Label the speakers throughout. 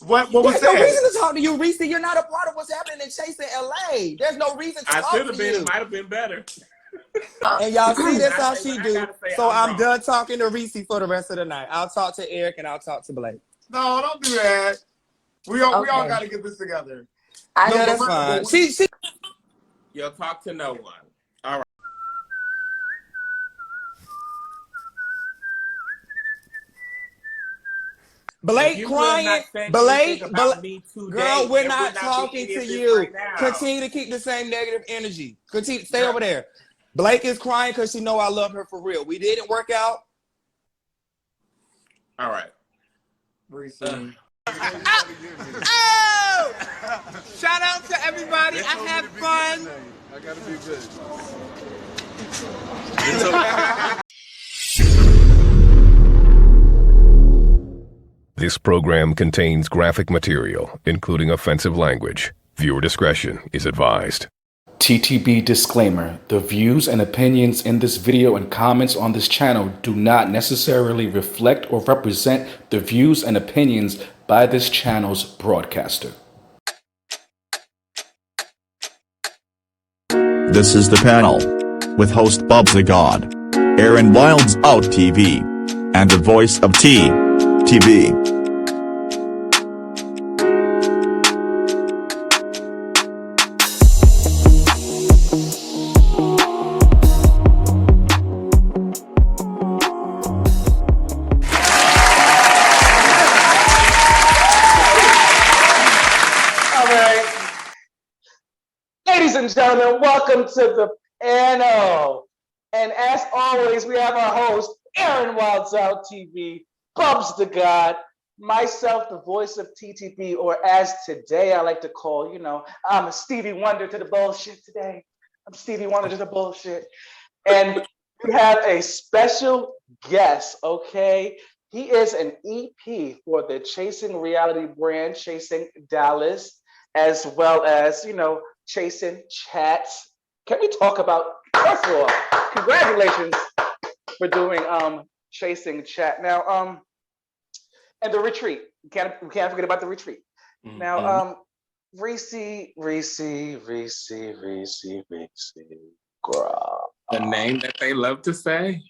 Speaker 1: What was
Speaker 2: There's
Speaker 1: that?
Speaker 2: no reason to talk to you, Ressie. You're not a part of what's happening in Chasing LA. There's no reason to talk to you. I should have been.
Speaker 1: It might have been better.
Speaker 2: And y'all see that's how she do. So I'm done talking to Ressie for the rest of the night. I'll talk to Eric and I'll talk to Blake.
Speaker 1: No, don't do that. We all got to get this together.
Speaker 2: Yeah, that's fine. She.
Speaker 1: You'll talk to no one. All right.
Speaker 2: Blake crying. Blake, girl, we're not talking to you. Right, continue to keep the same negative energy. Continue, stay over there. Blake is crying because she know I love her for real. We didn't work out.
Speaker 1: All right.
Speaker 3: Oh! Shout out to everybody. I had fun.
Speaker 4: I gotta be good.
Speaker 5: This program contains graphic material, including offensive language. Viewer discretion is advised.
Speaker 6: TTB disclaimer. The views and opinions in this video and comments on this channel do not necessarily reflect or represent the views and opinions by this channel's broadcaster.
Speaker 7: This is The Panel, with host Bubs the God, Aaron Wilds Out TV, and the voice of TV.
Speaker 8: Ladies and gentlemen, welcome to The Panel. And as always, we have our host, Aaron Wilds Out TV, Bubs the God, myself, the voice of TTB, or as today I like to call, I'm a Stevie Wonder to the bullshit today. I'm Stevie Wonder to the bullshit. And we have a special guest, okay? He is an EP for the Chasing reality brand, Chasing Dallas, as well as, Chasin'Chat. Can we talk about, first of all, congratulations for doing Chasin'Chat. Now, and the retreat. We can't forget about the retreat. Mm-hmm. Now, Ressie, girl.
Speaker 1: The name that they love to say.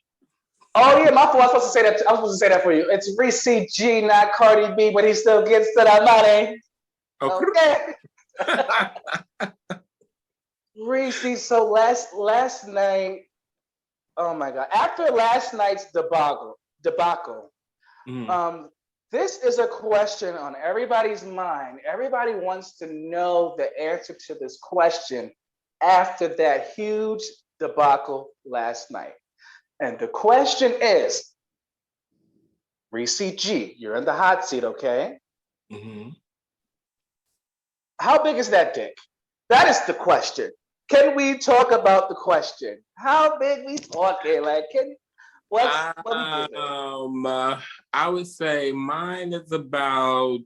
Speaker 8: Oh yeah, my fault. I was supposed to say that. I was supposed to say that for you. It's Ressie G, not Cardi B, but he still gets to that money. Okay. Ressie, so last night, oh my God! After last night's debacle, this is a question on everybody's mind. Everybody wants to know the answer to this question after that huge debacle last night. And the question is, Ressie G, you're in the hot seat, okay? Mm-hmm. How big is that dick? That is the question. Can we talk about the question? How big we talking? Like,
Speaker 1: I would say mine is about,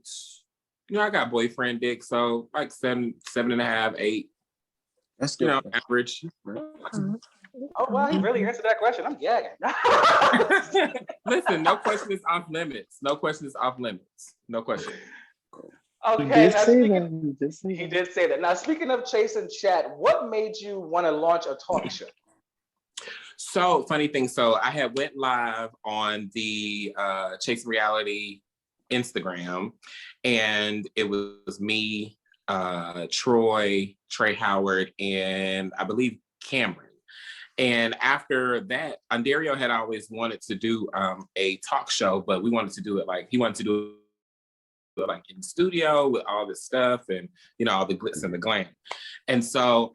Speaker 1: I got boyfriend dick, so like 7.5, 8.
Speaker 4: That's good.
Speaker 1: Average.
Speaker 8: Oh, wow, he really answered that question. I'm gagging.
Speaker 1: Listen, no question is off limits. No question is off limits. No question.
Speaker 8: Okay, he did say that. Now, speaking of Chasin'Chat, what made you want to launch a talk show?
Speaker 1: So, funny thing. So, I had went live on the Chasing Reality Instagram, and it was me, Troy, Trey Howard, and I believe Cameron. And after that, Ondario had always wanted to do a talk show, but we wanted to do it he wanted to do it like in the studio with all this stuff and, all the glitz and the glam. And so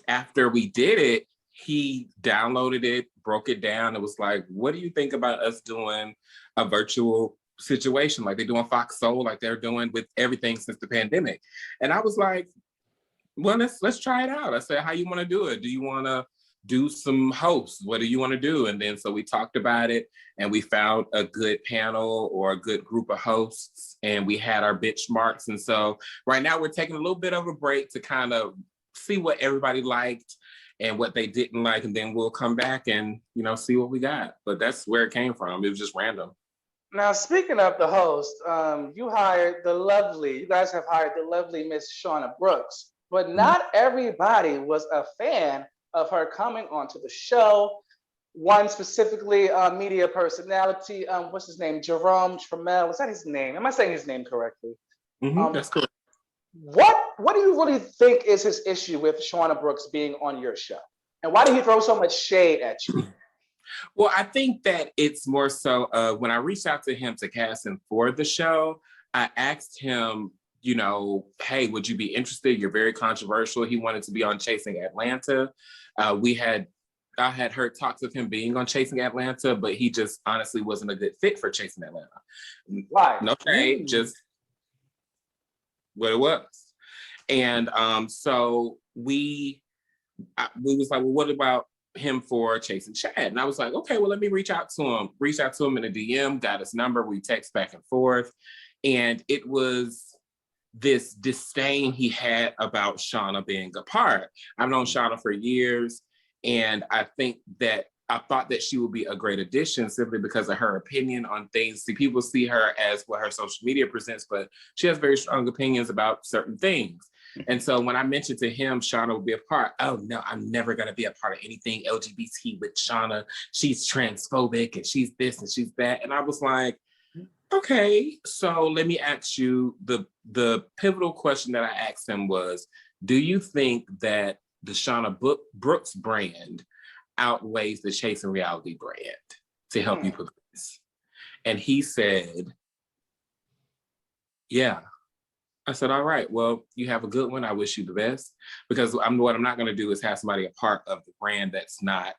Speaker 1: after we did it, he downloaded it, broke it down. It was like, what do you think about us doing a virtual situation like they do on Fox Soul, like they're doing with everything since the pandemic? And I was like, well, let's try it out. I said, how you want to do it? Do you want to do some hosts? What do you want to do? And then so we talked about it and we found a good panel or a good group of hosts and we had our benchmarks. And so right now we're taking a little bit of a break to kind of see what everybody liked and what they didn't like. And then we'll come back and, see what we got. But that's where it came from. It was just random.
Speaker 8: Now, speaking of the host, you guys have hired the lovely Miss Shauna Brooks, but not everybody was a fan of her coming onto the show. One specifically, media personality, what's his name? Jerome Trammell, is that his name? Am I saying his name correctly?
Speaker 1: That's correct.
Speaker 8: What do you really think is his issue with Shauna Brooks being on your show? And why did he throw so much shade at you?
Speaker 1: Well, I think that it's more so when I reached out to him to cast him for the show, I asked him, you know, hey, would you be interested? You're very controversial. He wanted to be on Chasing Atlanta. I had heard talks of him being on Chasing Atlanta, but he just honestly wasn't a good fit for Chasing Atlanta.
Speaker 8: Why?
Speaker 1: No shade, just what it was. And so we was like, well, what about him for Chasin'Chat? And I was like, okay, well, let me reach out to him in a DM, got his number, we text back and forth. And it was this disdain he had about Shauna being a part. I've known Shauna for years, and I thought that she would be a great addition simply because of her opinion on things. See, people see her as what her social media presents, but she has very strong opinions about certain things. And so when I mentioned to him Shauna would be a part, oh no, I'm never gonna be a part of anything LGBT with Shauna. She's transphobic and she's this and she's that. And I was like, okay, so let me ask you, the pivotal question that I asked him was, do you think that the Shauna Brooks brand outweighs the Chasing Reality brand to help you progress? And he said, yeah. I said, all right, well, you have a good one. I wish you the best. Because what I'm not going to do is have somebody a part of the brand that's not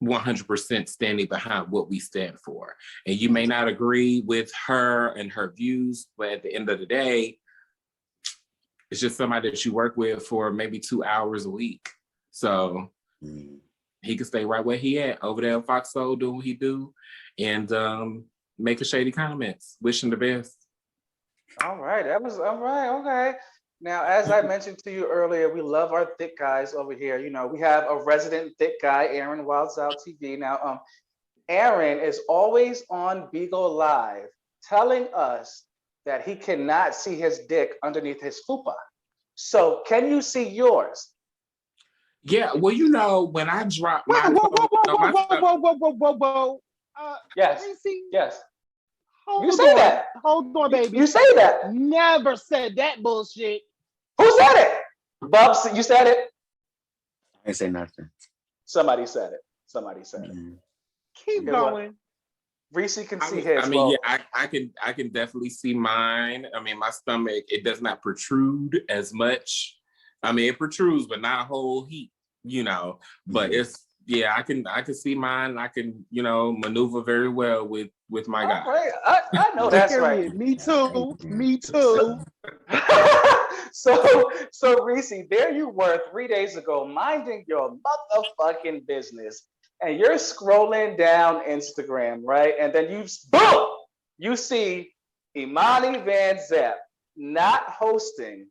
Speaker 1: 100% standing behind what we stand for. And you may not agree with her and her views, but at the end of the day, it's just somebody that you work with for maybe 2 hours a week. So he could stay right where he at, over there in Fox Soul, doing what he do, and making shady comments. Wish him the best.
Speaker 8: All right, that was all right. Okay. Now, as I mentioned to you earlier, we love our thick guys over here. You know, we have a resident thick guy, Aaron VanZapp TV. Now, Aaron is always on Beagle Live telling us that he cannot see his dick underneath his fupa. So, can you see yours?
Speaker 1: Yeah, well, you know, when I drop my
Speaker 3: whoa.
Speaker 8: Yes.
Speaker 3: Ressie,
Speaker 8: yes.
Speaker 3: Hold
Speaker 8: you say
Speaker 3: on.
Speaker 8: that.
Speaker 3: Hold on, baby.
Speaker 8: You say that.
Speaker 3: Never said that bullshit.
Speaker 8: Who said it? Bubs, you said it?
Speaker 4: I didn't say nothing.
Speaker 8: Somebody said it. Somebody said it.
Speaker 3: Keep going.
Speaker 8: Ressie can see his.
Speaker 1: I mean, yeah, I can definitely see mine. I mean, my stomach, it does not protrude as much. I mean, it protrudes, but not a whole heap, you know. But it's, yeah, I can see mine. I can, you know, maneuver very well with my guy.
Speaker 8: Right. I know that's right.
Speaker 3: Me too. Me too.
Speaker 8: So Ressie, there you were 3 days ago, minding your motherfucking business, and you're scrolling down Instagram, right? And then you see Imani VanZapp not hosting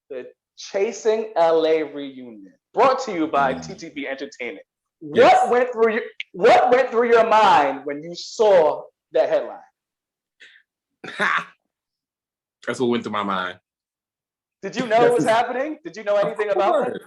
Speaker 8: the Chasing LA reunion, brought to you by TTB Entertainment. Yes. What went through your mind when you saw that headline?
Speaker 1: That's what went through my mind.
Speaker 8: Did you know it was happening? Did you know anything about it?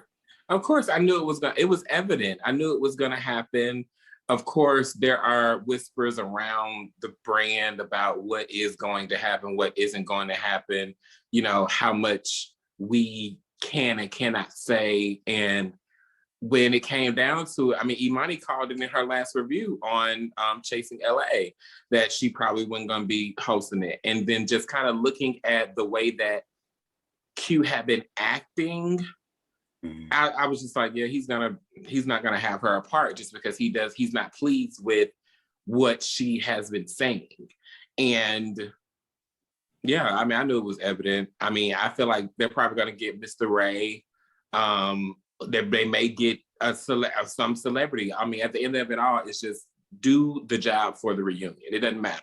Speaker 1: Of course, I knew it was evident. I knew it was gonna happen. Of course, there are whispers around the brand about what is going to happen, what isn't going to happen, you know, how much we can and cannot say. And when it came down to it, I mean, Imani called it in her last review on Chasing LA that she probably wasn't going to be hosting it. And then just kind of looking at the way that Q had been acting, I was just like, yeah, he's not gonna have her apart just because he's not pleased with what she has been saying. And yeah, I mean, I knew it was evident. I mean, I feel like they're probably gonna get Mr. Ray. They may get some celebrity. I mean, at the end of it all, it's just do the job for the reunion. It doesn't matter.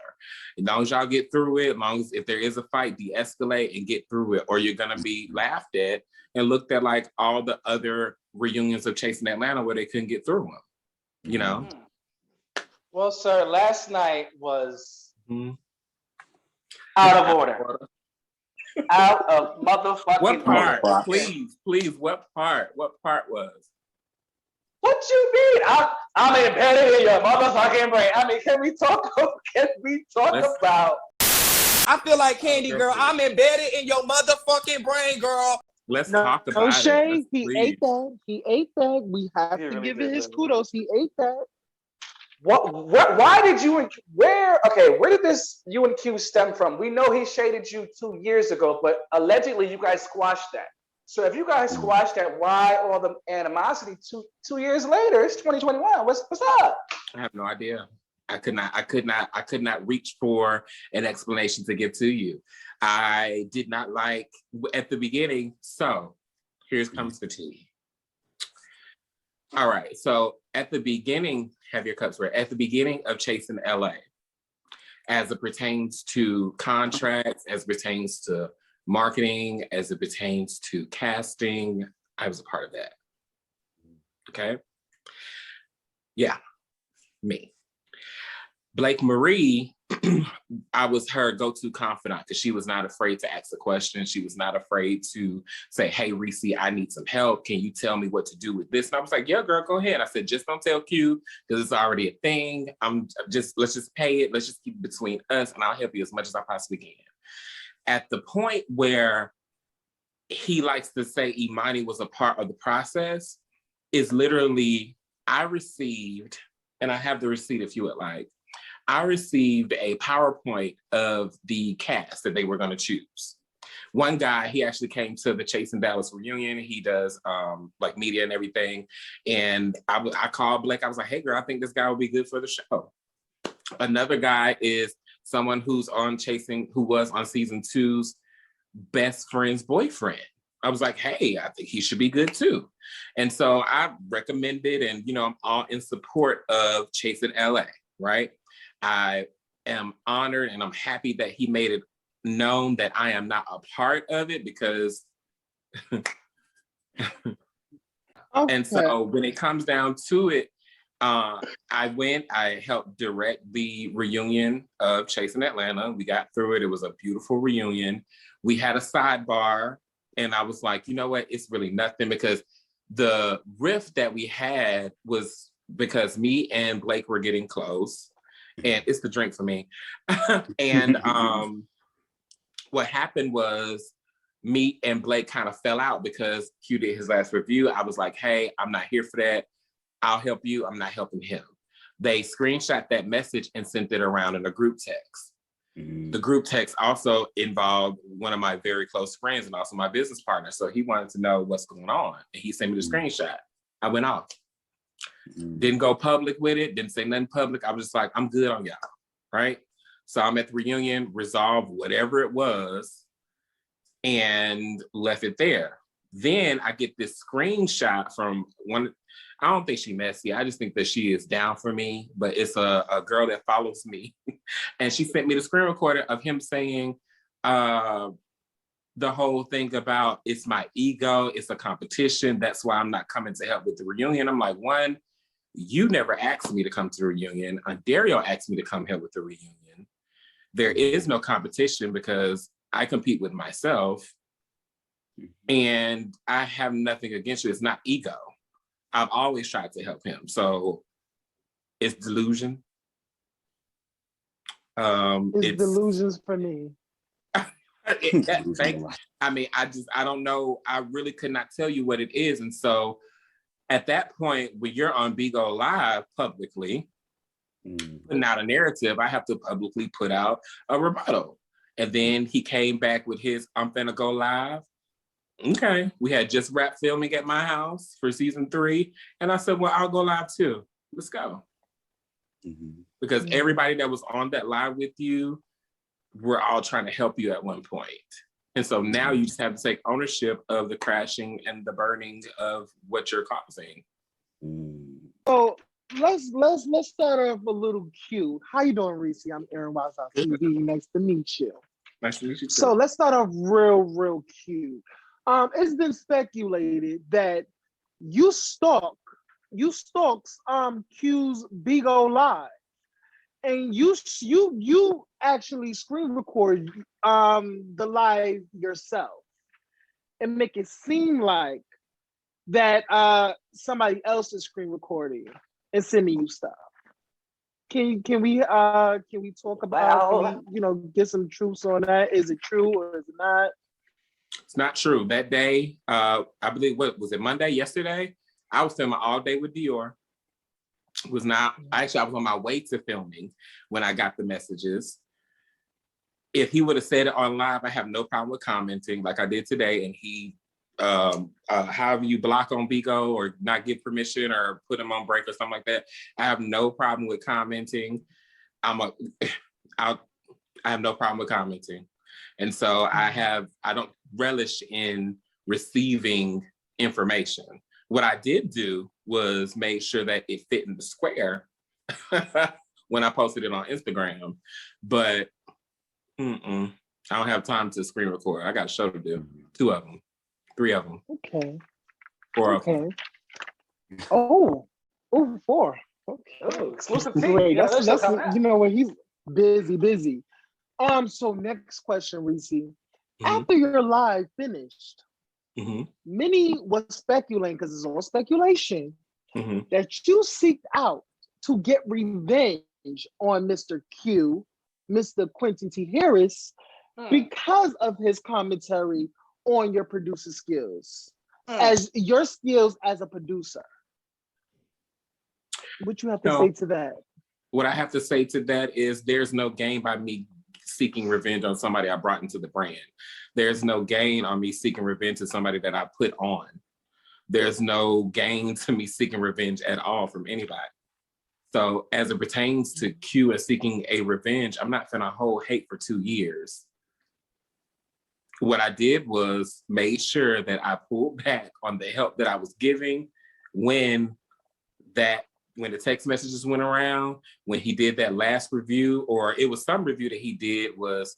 Speaker 1: As long as y'all get through it, as long as if there is a fight, de-escalate and get through it, or you're gonna be laughed at and looked at like all the other reunions of Chasing Atlanta where they couldn't get through them, you know?
Speaker 8: Well, sir, last night was
Speaker 1: Mm-hmm.
Speaker 8: Out of order. Out of motherfucking
Speaker 1: What part?
Speaker 8: order.
Speaker 1: Please, what part? What part was?
Speaker 8: What you mean? I'm embedded in your motherfucking brain. I mean, can we talk about?
Speaker 2: I feel like Candy Girl. I'm embedded in your motherfucking brain, girl.
Speaker 1: Let's talk about
Speaker 9: it. He ate that. He ate that. We have to give it his kudos. He ate that.
Speaker 8: Why did you and where did this you and Q stem from? We know he shaded you 2 years ago, but allegedly you guys squashed that. So if you guys squashed that, why all the animosity 2 years later? It's 2021. What's up?
Speaker 1: I have no idea. I could not reach for an explanation to give to you. I did not like at the beginning. So here comes the tea. All right. So at the beginning, have your cups ready. At the beginning of Chasing LA, as it pertains to contracts, as it pertains to marketing, as it pertains to casting, I was a part of that. Okay. Yeah, me. Blake Marie, I was her go-to confidant because she was not afraid to ask a question. She was not afraid to say, hey, Ressie, I need some help. Can you tell me what to do with this? And I was like, yeah, girl, go ahead. I said, just don't tell Q because it's already a thing. Let's just pay it. Let's just keep it between us and I'll help you as much as I possibly can. At the point where he likes to say Imani was a part of the process is literally, I received, and I have the receipt if you would like, I received a PowerPoint of the cast that they were going to choose. One guy, he actually came to the Chasing Dallas reunion. He does like media and everything. And I called Blake. I was like, hey, girl, I think this guy would be good for the show. Another guy is someone who's on Chasing, who was on season 2's best friend's boyfriend. I was like, hey, I think he should be good too. And so I recommended, and I'm all in support of Chasing LA, right? I am honored and I'm happy that he made it known that I am not a part of it because And so when it comes down to it, I helped direct the reunion of Chasing Atlanta. We got through it. It was a beautiful reunion. We had a sidebar and I was like, you know what? It's really nothing because the rift that we had was because me and Blake were getting close. And it's the drink for me. And what happened was me and Blake kind of fell out because Q did his last review. I was like, hey, I'm not here for that. I'll help you. I'm not helping him. They screenshot that message and sent it around in a group text. The group text also involved one of my very close friends and also my business partner. So he wanted to know what's going on. And he sent me the screenshot. I went off. Didn't go public with it, didn't say nothing public. I was just like, I'm good on y'all, right? So I'm at the reunion, resolved whatever it was, and left it there. Then I get this screenshot from one, I don't think she's messy. I just think that she is down for me, but it's a girl that follows me. And she sent me the screen recorder of him saying the whole thing about it's my ego, it's a competition. That's why I'm not coming to help with the reunion. I'm like, one, you never asked me to come to the reunion. Dario asked me to come help with the reunion. There is no competition because I compete with myself and I have nothing against you. It's not ego. I've always tried to help him. So it's delusion.
Speaker 9: It's delusions for me.
Speaker 1: I mean, I don't know. I really could not tell you what it is. And so at that point, when you're on Bigo Live publicly, putting out a narrative, I have to publicly put out a rebuttal. And then he came back with his, I'm finna go live. Okay. We had just wrapped filming at my house for season 3. And I said, well, I'll go live too. Let's go. Because everybody that was on that live with you, we're all trying to help you at one point. And so now you just have to take ownership of the crashing and the burning of what you're causing.
Speaker 9: So let's start off a little cute. How you doing, Ressie? I'm Aaron VanZapp TV. Nice to meet you.
Speaker 1: Nice to meet you too.
Speaker 9: So let's start off real cute. It's been speculated that you stalked Q's Bigo Live, and you actually screen record the live yourself and make it seem like that somebody else is screen recording and sending you stuff. Can we talk about get some truths on that? Is it true or is it not?
Speaker 1: It's not true. That day, I believe, what was it, Monday, yesterday? I was filming all day with Dior. I was on my way to filming when I got the messages. If he would have said it on live, I have no problem with commenting like I did today. And he, however you block on Bigo or not give permission or put him on break or something like that, I have no problem with commenting. I have no problem with commenting. And so I don't relish in receiving information. What I did do was make sure that it fit in the square when I posted it on Instagram. But I don't have time to screen record. I got a show to do. 2 of them, 3 of them.
Speaker 9: Okay.
Speaker 1: 4 of them.
Speaker 9: Oh, 4. Okay.
Speaker 8: Oh, exclusive tea.
Speaker 9: Great.
Speaker 8: Yeah,
Speaker 9: That's you know what, he's busy. So next question, Ressie. After your live finished, many was speculating, because it's all speculation, that you seeked out to get revenge on Mr. Q, Mr. Quentin T. Harris, because of his commentary on your producer skills, as your skills as a producer. What you have to say to that?
Speaker 1: What I have to say to that is there's no gain by me seeking revenge on somebody I brought into the brand. There's no gain on me seeking revenge to somebody that I put on. There's no gain to me seeking revenge at all from anybody. So as it pertains to Q as seeking a revenge, I'm not finna hold hate for 2 years. What I did was made sure that I pulled back on the help that I was giving when the text messages went around, when he did that last review, or it was some review that he did was,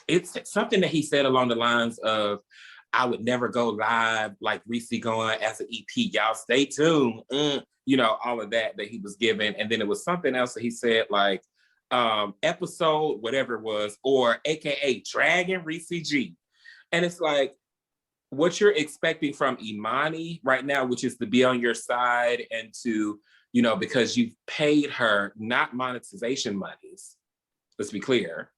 Speaker 1: it's something that he said along the lines of, I would never go live like Ressie going as an EP. Y'all stay tuned. All of that he was given. And then it was something else that he said like, episode, whatever it was, or AKA Dragon Ressie G. And it's like, what you're expecting from Imani right now, which is to be on your side and to, because you've paid her not monetization monies. Let's be clear,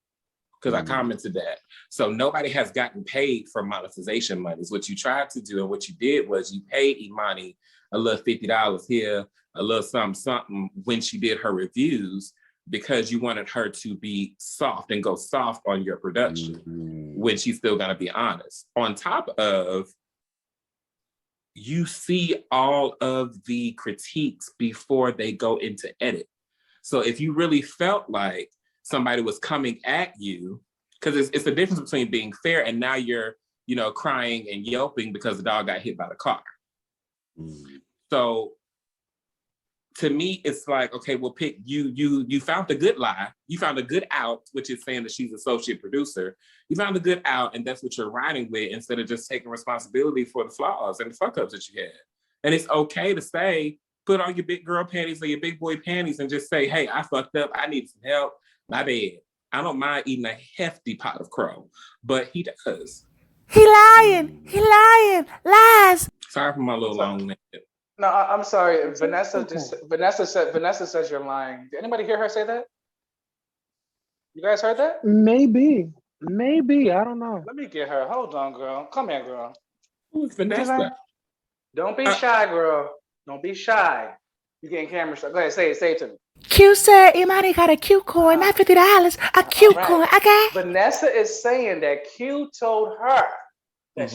Speaker 1: because I commented that. So nobody has gotten paid for monetization monies. What you tried to do and what you did was you paid Imani a little $50 here, a little something when she did her reviews, because you wanted her to be soft and go soft on your production when she's still gonna be honest. On top of, you see all of the critiques before they go into edit. So if you really felt like somebody was coming at you, because it's the difference between being fair and now you're, crying and yelping because the dog got hit by the car. So to me, it's like, okay, well, pick you found the good lie. You found a good out, which is saying that she's associate producer. You found a good out, and that's what you're riding with instead of just taking responsibility for the flaws and the fuck ups that you had. And it's okay to say, put on your big girl panties or your big boy panties and just say, hey, I fucked up. I need some help. My bad. I don't mind eating a hefty pot of crow, but he does.
Speaker 10: He lying, lies.
Speaker 1: Sorry for my little long name.
Speaker 8: No, I'm sorry. Vanessa says you're lying. Did anybody hear her say that? You guys heard that?
Speaker 9: Maybe. I don't know.
Speaker 8: Let me get her. Hold on, girl. Come here, girl.
Speaker 1: Who's Vanessa?
Speaker 8: Don't be shy, girl. Don't be shy. You getting camera shot. Go ahead, say it to me.
Speaker 10: Q said Imani got a Q coin, not $50. A Q coin, okay?
Speaker 8: Vanessa is saying that Q told her that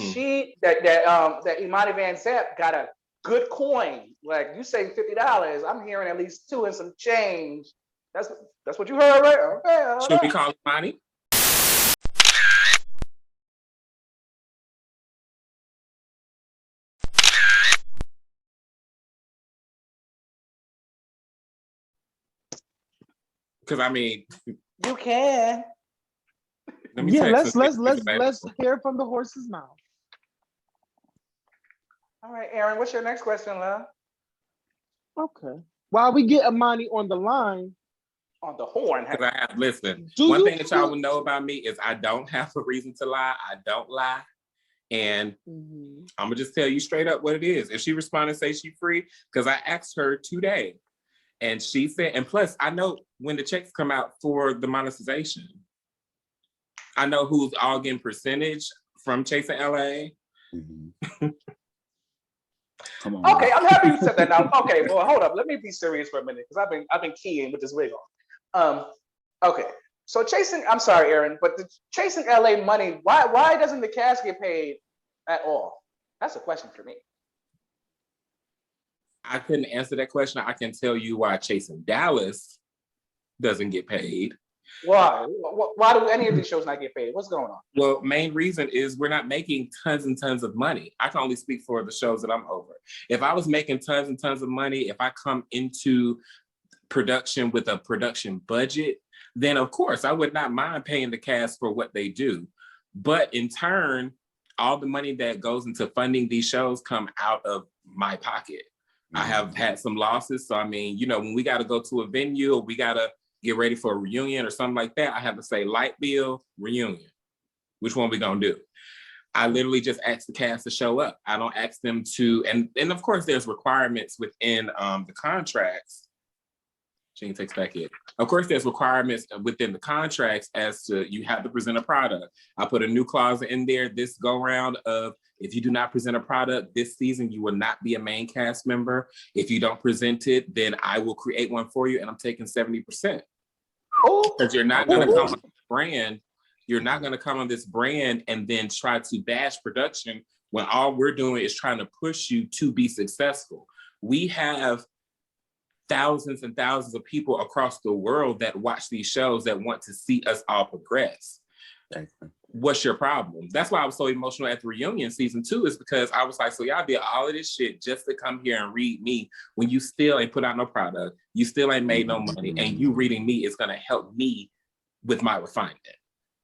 Speaker 8: that Imani VanZapp got a good coin. Like, you say $50, I'm hearing at least 2 and some change. That's what you heard, right? Okay.
Speaker 1: Should we call Imani? Because I mean,
Speaker 8: you can.
Speaker 9: Let's hear from the horse's mouth.
Speaker 8: All right, Aaron, what's your next question, love?
Speaker 9: Okay. While we get Imani on the line,
Speaker 8: on the horn.
Speaker 1: Listen, one thing that y'all will know about me is I don't have a reason to lie. I don't lie. And I'm gonna just tell you straight up what it is. If she responded and say she free, because I asked her today, and she said, and plus I know when the checks come out for the monetization, I know who's all getting percentage from Chasing LA.
Speaker 8: Come on. Okay, I'm happy you said that now. Okay, well, hold up. Let me be serious for a minute because I've been keying with this wig on. Okay. So I'm sorry, Aaron, but the Chasing LA money, why doesn't the cast get paid at all? That's a question for me.
Speaker 1: I couldn't answer that question. I can tell you why Chasing Dallas doesn't get paid.
Speaker 8: Why? Why do any of these shows not get paid? What's going on?
Speaker 1: Well, main reason is we're not making tons and tons of money. I can only speak for the shows that I'm over. If I was making tons and tons of money, if I come into production with a production budget, then of course I would not mind paying the cast for what they do. But in turn, all the money that goes into funding these shows come out of my pocket. I have had some losses. So I mean, you know, when we got to go to a venue or we got to get ready for a reunion or something like that, I have to say light bill, reunion. Which one we gonna do? I literally just ask the cast to show up. I don't ask them to, and of course there's requirements within the contracts. She can take back in. Of course, there's requirements within the contracts as to you have to present a product. I put a new clause in there this go round of if you do not present a product this season, you will not be a main cast member. If you don't present it, then I will create one for you and I'm taking 70%. Because you're not gonna come on this brand, you're not gonna come on this brand and then try to bash production when all we're doing is trying to push you to be successful. We have thousands and thousands of people across the world that watch these shows that want to see us all progress. What's your problem? That's why I was so emotional at the reunion season 2 is because I was like, so y'all did all of this shit just to come here and read me when you still ain't put out no product, you still ain't made no money, and you reading me is gonna help me with my refinement.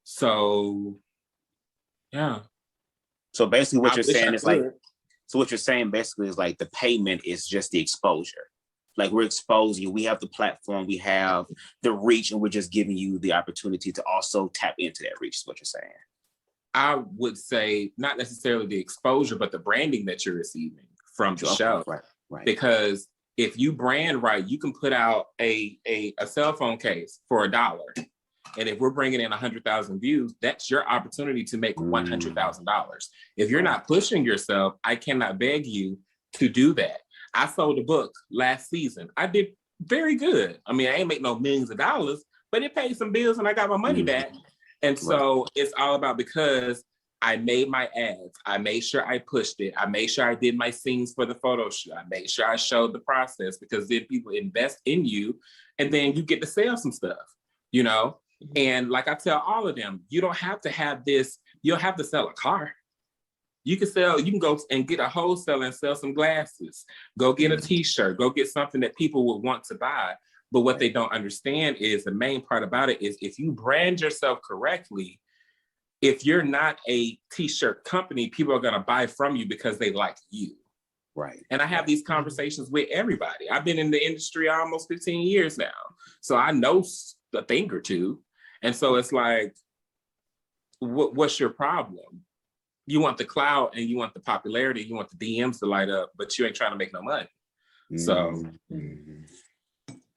Speaker 1: So, yeah.
Speaker 4: So basically what you're saying is like, so what you're saying basically is like the payment is just the exposure. Like we're exposing you, we have the platform, we have the reach, and we're just giving you the opportunity to also tap into that reach is what you're saying.
Speaker 1: I would say not necessarily the exposure, but the branding that you're receiving from the show.
Speaker 4: Right.
Speaker 1: Because if you brand right, you can put out a cell phone case for $1. And if we're bringing in 100,000 views, that's your opportunity to make $100,000. If you're not pushing yourself, I cannot beg you to do that. I sold a book last season. I did very good. I mean, I ain't make no millions of dollars, but it paid some bills and I got my money back. And so it's all about because I made my ads. I made sure I pushed it. I made sure I did my scenes for the photo shoot. I made sure I showed the process because then people invest in you and then you get to sell some stuff, you know? And like I tell all of them, you don't have to have this, you don't have to sell a car. You can go and get a wholesaler and sell some glasses. Go get a t-shirt, go get something that people would want to buy. But what they don't understand is the main part about it is if you brand yourself correctly, if you're not a t-shirt company, people are gonna buy from you because they like you.
Speaker 4: Right.
Speaker 1: And I have these conversations with everybody. I've been in the industry almost 15 years now. So I know a thing or two. And so it's like, what's your problem? You want the clout and you want the popularity, you want the DMs to light up, but you ain't trying to make no money.
Speaker 9: So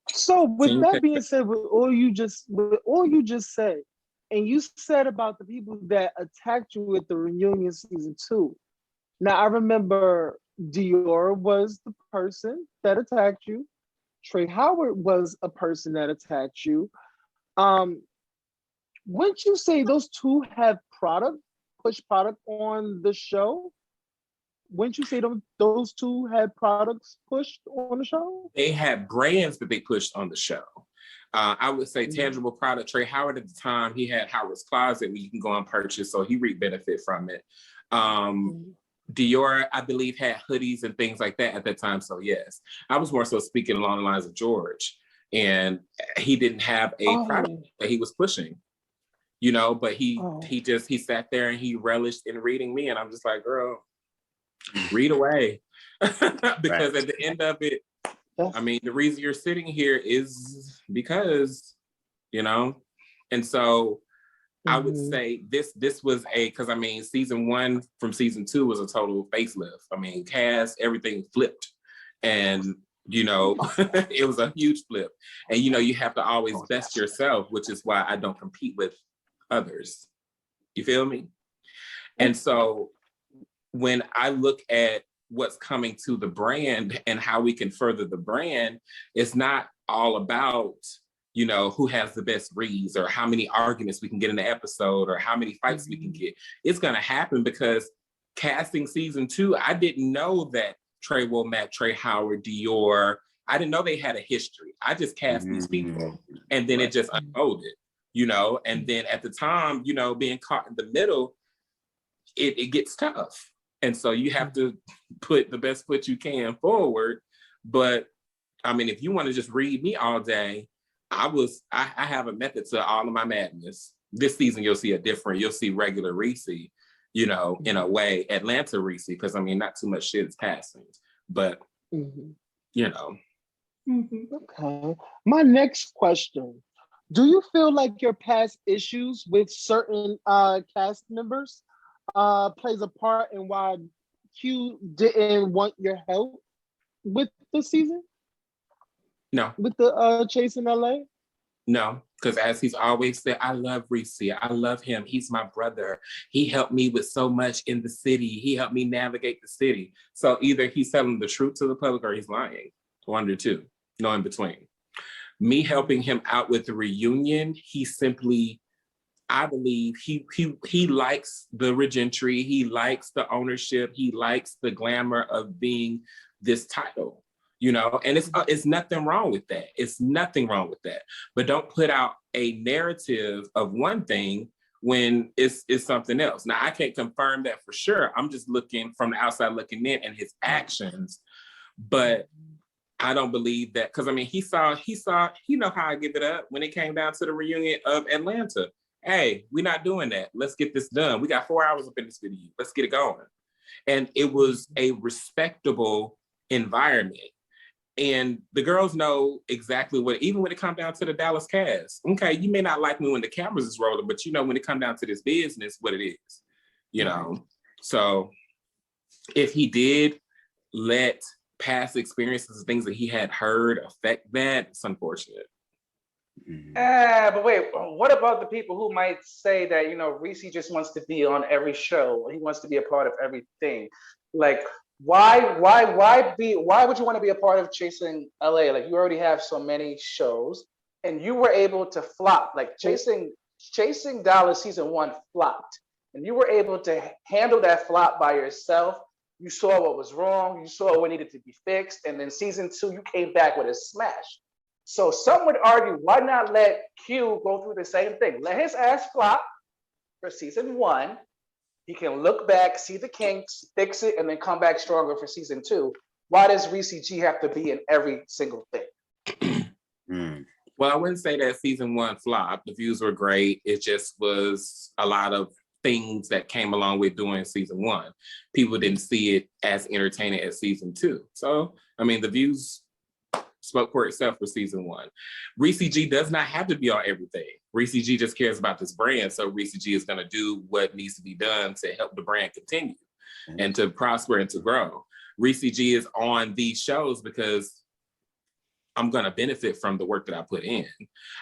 Speaker 9: with that being said, with all you just said, and you said about the people that attacked you at the reunion season 2. Now I remember Dior was the person that attacked you. Trey Howard was a person that attacked you. Wouldn't you say those two have push product on the show? Wouldn't you say those two had products pushed on the show?
Speaker 1: They had brands that they pushed on the show. I would say tangible product. Trey Howard at the time, he had Howard's Closet where you can go and purchase, so he reaped benefit from it. Dior, I believe, had hoodies and things like that at that time, so yes. I was more so speaking along the lines of George, and he didn't have a product that he was pushing. You know, but he sat there and he relished in reading me. And I'm just like, girl, read away. Because at the end of it, I mean, the reason you're sitting here is because, and so I would say this was because I mean, season 1 from season 2 was a total facelift. I mean, cast, everything flipped, and it was a huge flip. And you have to always best yourself, which is why I don't compete with others. You feel me? And so when I look at what's coming to the brand and how we can further the brand, it's not all about who has the best reads or how many arguments we can get in the episode or how many fights we can get. It's going to happen because casting season 2, I didn't know that Trey Womack, Trey Howard, Dior, I didn't know they had a history. I just cast these people, and then it just unfolded, and then at the time, being caught in the middle, it gets tough. And so you have to put the best foot you can forward. But I mean, if you want to just read me all day, I have a method to all of my madness. This season, you'll see regular Ressie, in a way, Atlanta Ressie, because I mean, not too much shit is passing, but
Speaker 9: Okay. My next question. Do you feel like your past issues with certain cast members plays a part in why Q didn't want your help with the season?
Speaker 1: No.
Speaker 9: With the Chasing LA?
Speaker 1: No, because as he's always said, I love Ressie. I love him. He's my brother. He helped me with so much in the city. He helped me navigate the city. So either he's telling the truth to the public or he's lying. One or two, no in between. Me helping him out with the reunion, he simply, I believe he likes the regentry. He likes the ownership. He likes the glamour of being this title. And it's nothing wrong with that. It's nothing wrong with that. But don't put out a narrative of one thing when it's something else. Now, I can't confirm that for sure. I'm just looking from the outside looking in and his actions. But I don't believe that, because I mean, he saw, how I give it up when it came down to the reunion of Atlanta. Hey, we're not doing that. Let's get this done. We got 4 hours up in this video. Let's get it going. And it was a respectable environment. And the girls know exactly what, even when it comes down to the Dallas cast. Okay, you may not like me when the cameras is rolling, but when it comes down to this business, what it is, So if he did let past experiences and things that he had heard affect that, it's unfortunate.
Speaker 8: But wait, what about the people who might say that, Ressie just wants to be on every show, he wants to be a part of everything? Like, why would you want to be a part of Chasing LA? Like, you already have so many shows and you were able to flop. Like Chasing Dallas season 1 flopped, and you were able to handle that flop by yourself. You saw what was wrong, you saw what needed to be fixed, and then season 2 you came back with a smash. So some would argue, why not let Q go through the same thing? Let his ass flop for season 1. He can look back, see the kinks, fix it, and then come back stronger for season 2. Why does Ressie G have to be in every single thing?
Speaker 1: Well, I wouldn't say that season 1 flopped. The views were great. It just was a lot of things that came along with doing season 1. People didn't see it as entertaining as season 2. So, I mean, the views spoke for itself for season 1. Ressie G does not have to be on everything. Ressie G just cares about this brand. So Ressie G is going to do what needs to be done to help the brand continue and to prosper and to grow. Ressie G is on these shows because I'm going to benefit from the work that I put in.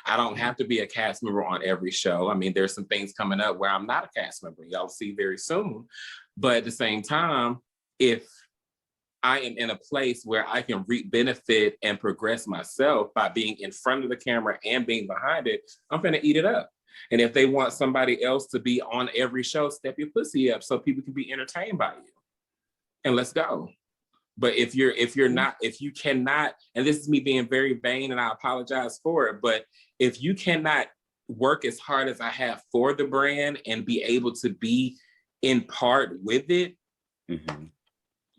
Speaker 1: I don't have to be a cast member on every show. I mean, there's some things coming up where I'm not a cast member. Y'all see very soon. But at the same time, if I am in a place where I can reap benefit and progress myself by being in front of the camera and being behind it, I'm gonna eat it up. And if they want somebody else to be on every show, step your pussy up so people can be entertained by you. And let's go. But if you cannot, and this is me being very vain and I apologize for it, but if you cannot work as hard as I have for the brand and be able to be in part with it,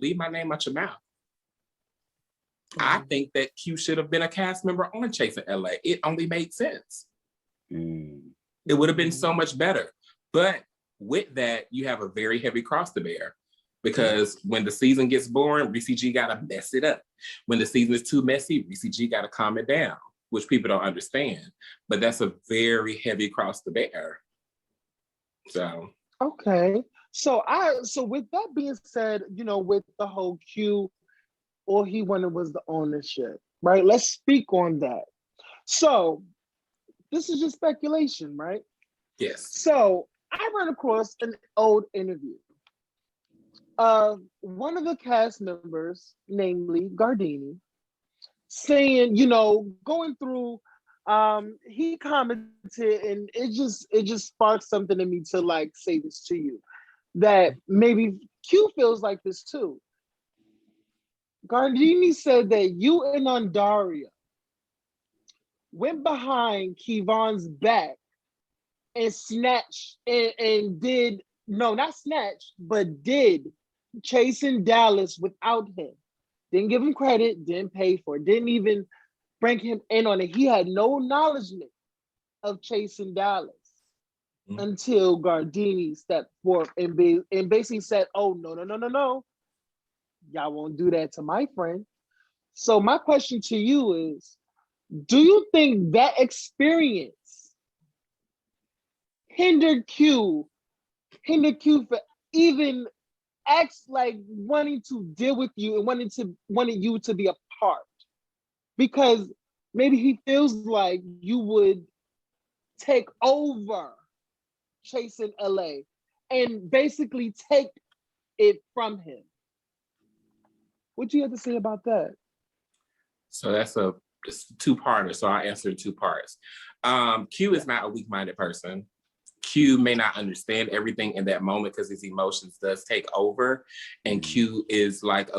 Speaker 1: leave my name out your mouth. I think that Q should have been a cast member on Chasing LA. It only made sense. It would have been so much better. But with that, you have a very heavy cross to bear. Because when the season gets boring, Ressie G gotta mess it up. When the season is too messy, Ressie G gotta calm it down, which people don't understand. But that's a very heavy cross to bear. So
Speaker 9: okay. So with that being said, you know, with the whole Q, all he wanted was the ownership, right? Let's speak on that. So this is just speculation, right?
Speaker 1: Yes.
Speaker 9: So I ran across an old interview. One of the cast members, namely Gardini, saying, you know, going through, he commented, and it just sparked something in me to like say this to you, that maybe Q feels like this too. Gardini said that you and Andaria went behind Kevon's back and snatched and did, no, not snatched, but did Chasing Dallas without him. Didn't give him credit, didn't pay for it, didn't even bring him in on it. He had no acknowledgement of Chasing Dallas until Gardini stepped forth and basically said, oh, no. Y'all won't do that to my friend. So my question to you is, do you think that experience hindered Q for even acts like wanting to deal with you and wanting you to be a part? Because maybe he feels like you would take over Chasing LA and basically take it from him. What do you have to say about that?
Speaker 1: So that's a two-parter, so I'll answer in two parts. Q is not a weak-minded person. Q may not understand everything in that moment because his emotions does take over. And Q is like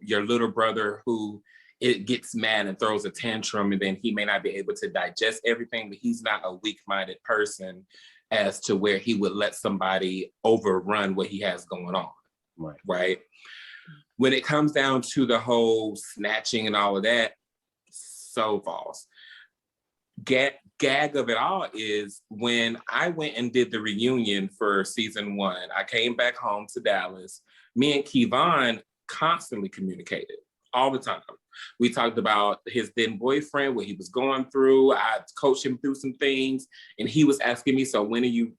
Speaker 1: your little brother who it gets mad and throws a tantrum, and then he may not be able to digest everything, but he's not a weak-minded person as to where he would let somebody overrun what he has going on. Right? When it comes down to the whole snatching and all of that, so false. Gag of it all is when I went and did the reunion for season 1, I came back home to Dallas. Me and Kevon constantly communicated all the time. We talked about his then boyfriend, what he was going through. I coached him through some things, and he was asking me, so when are you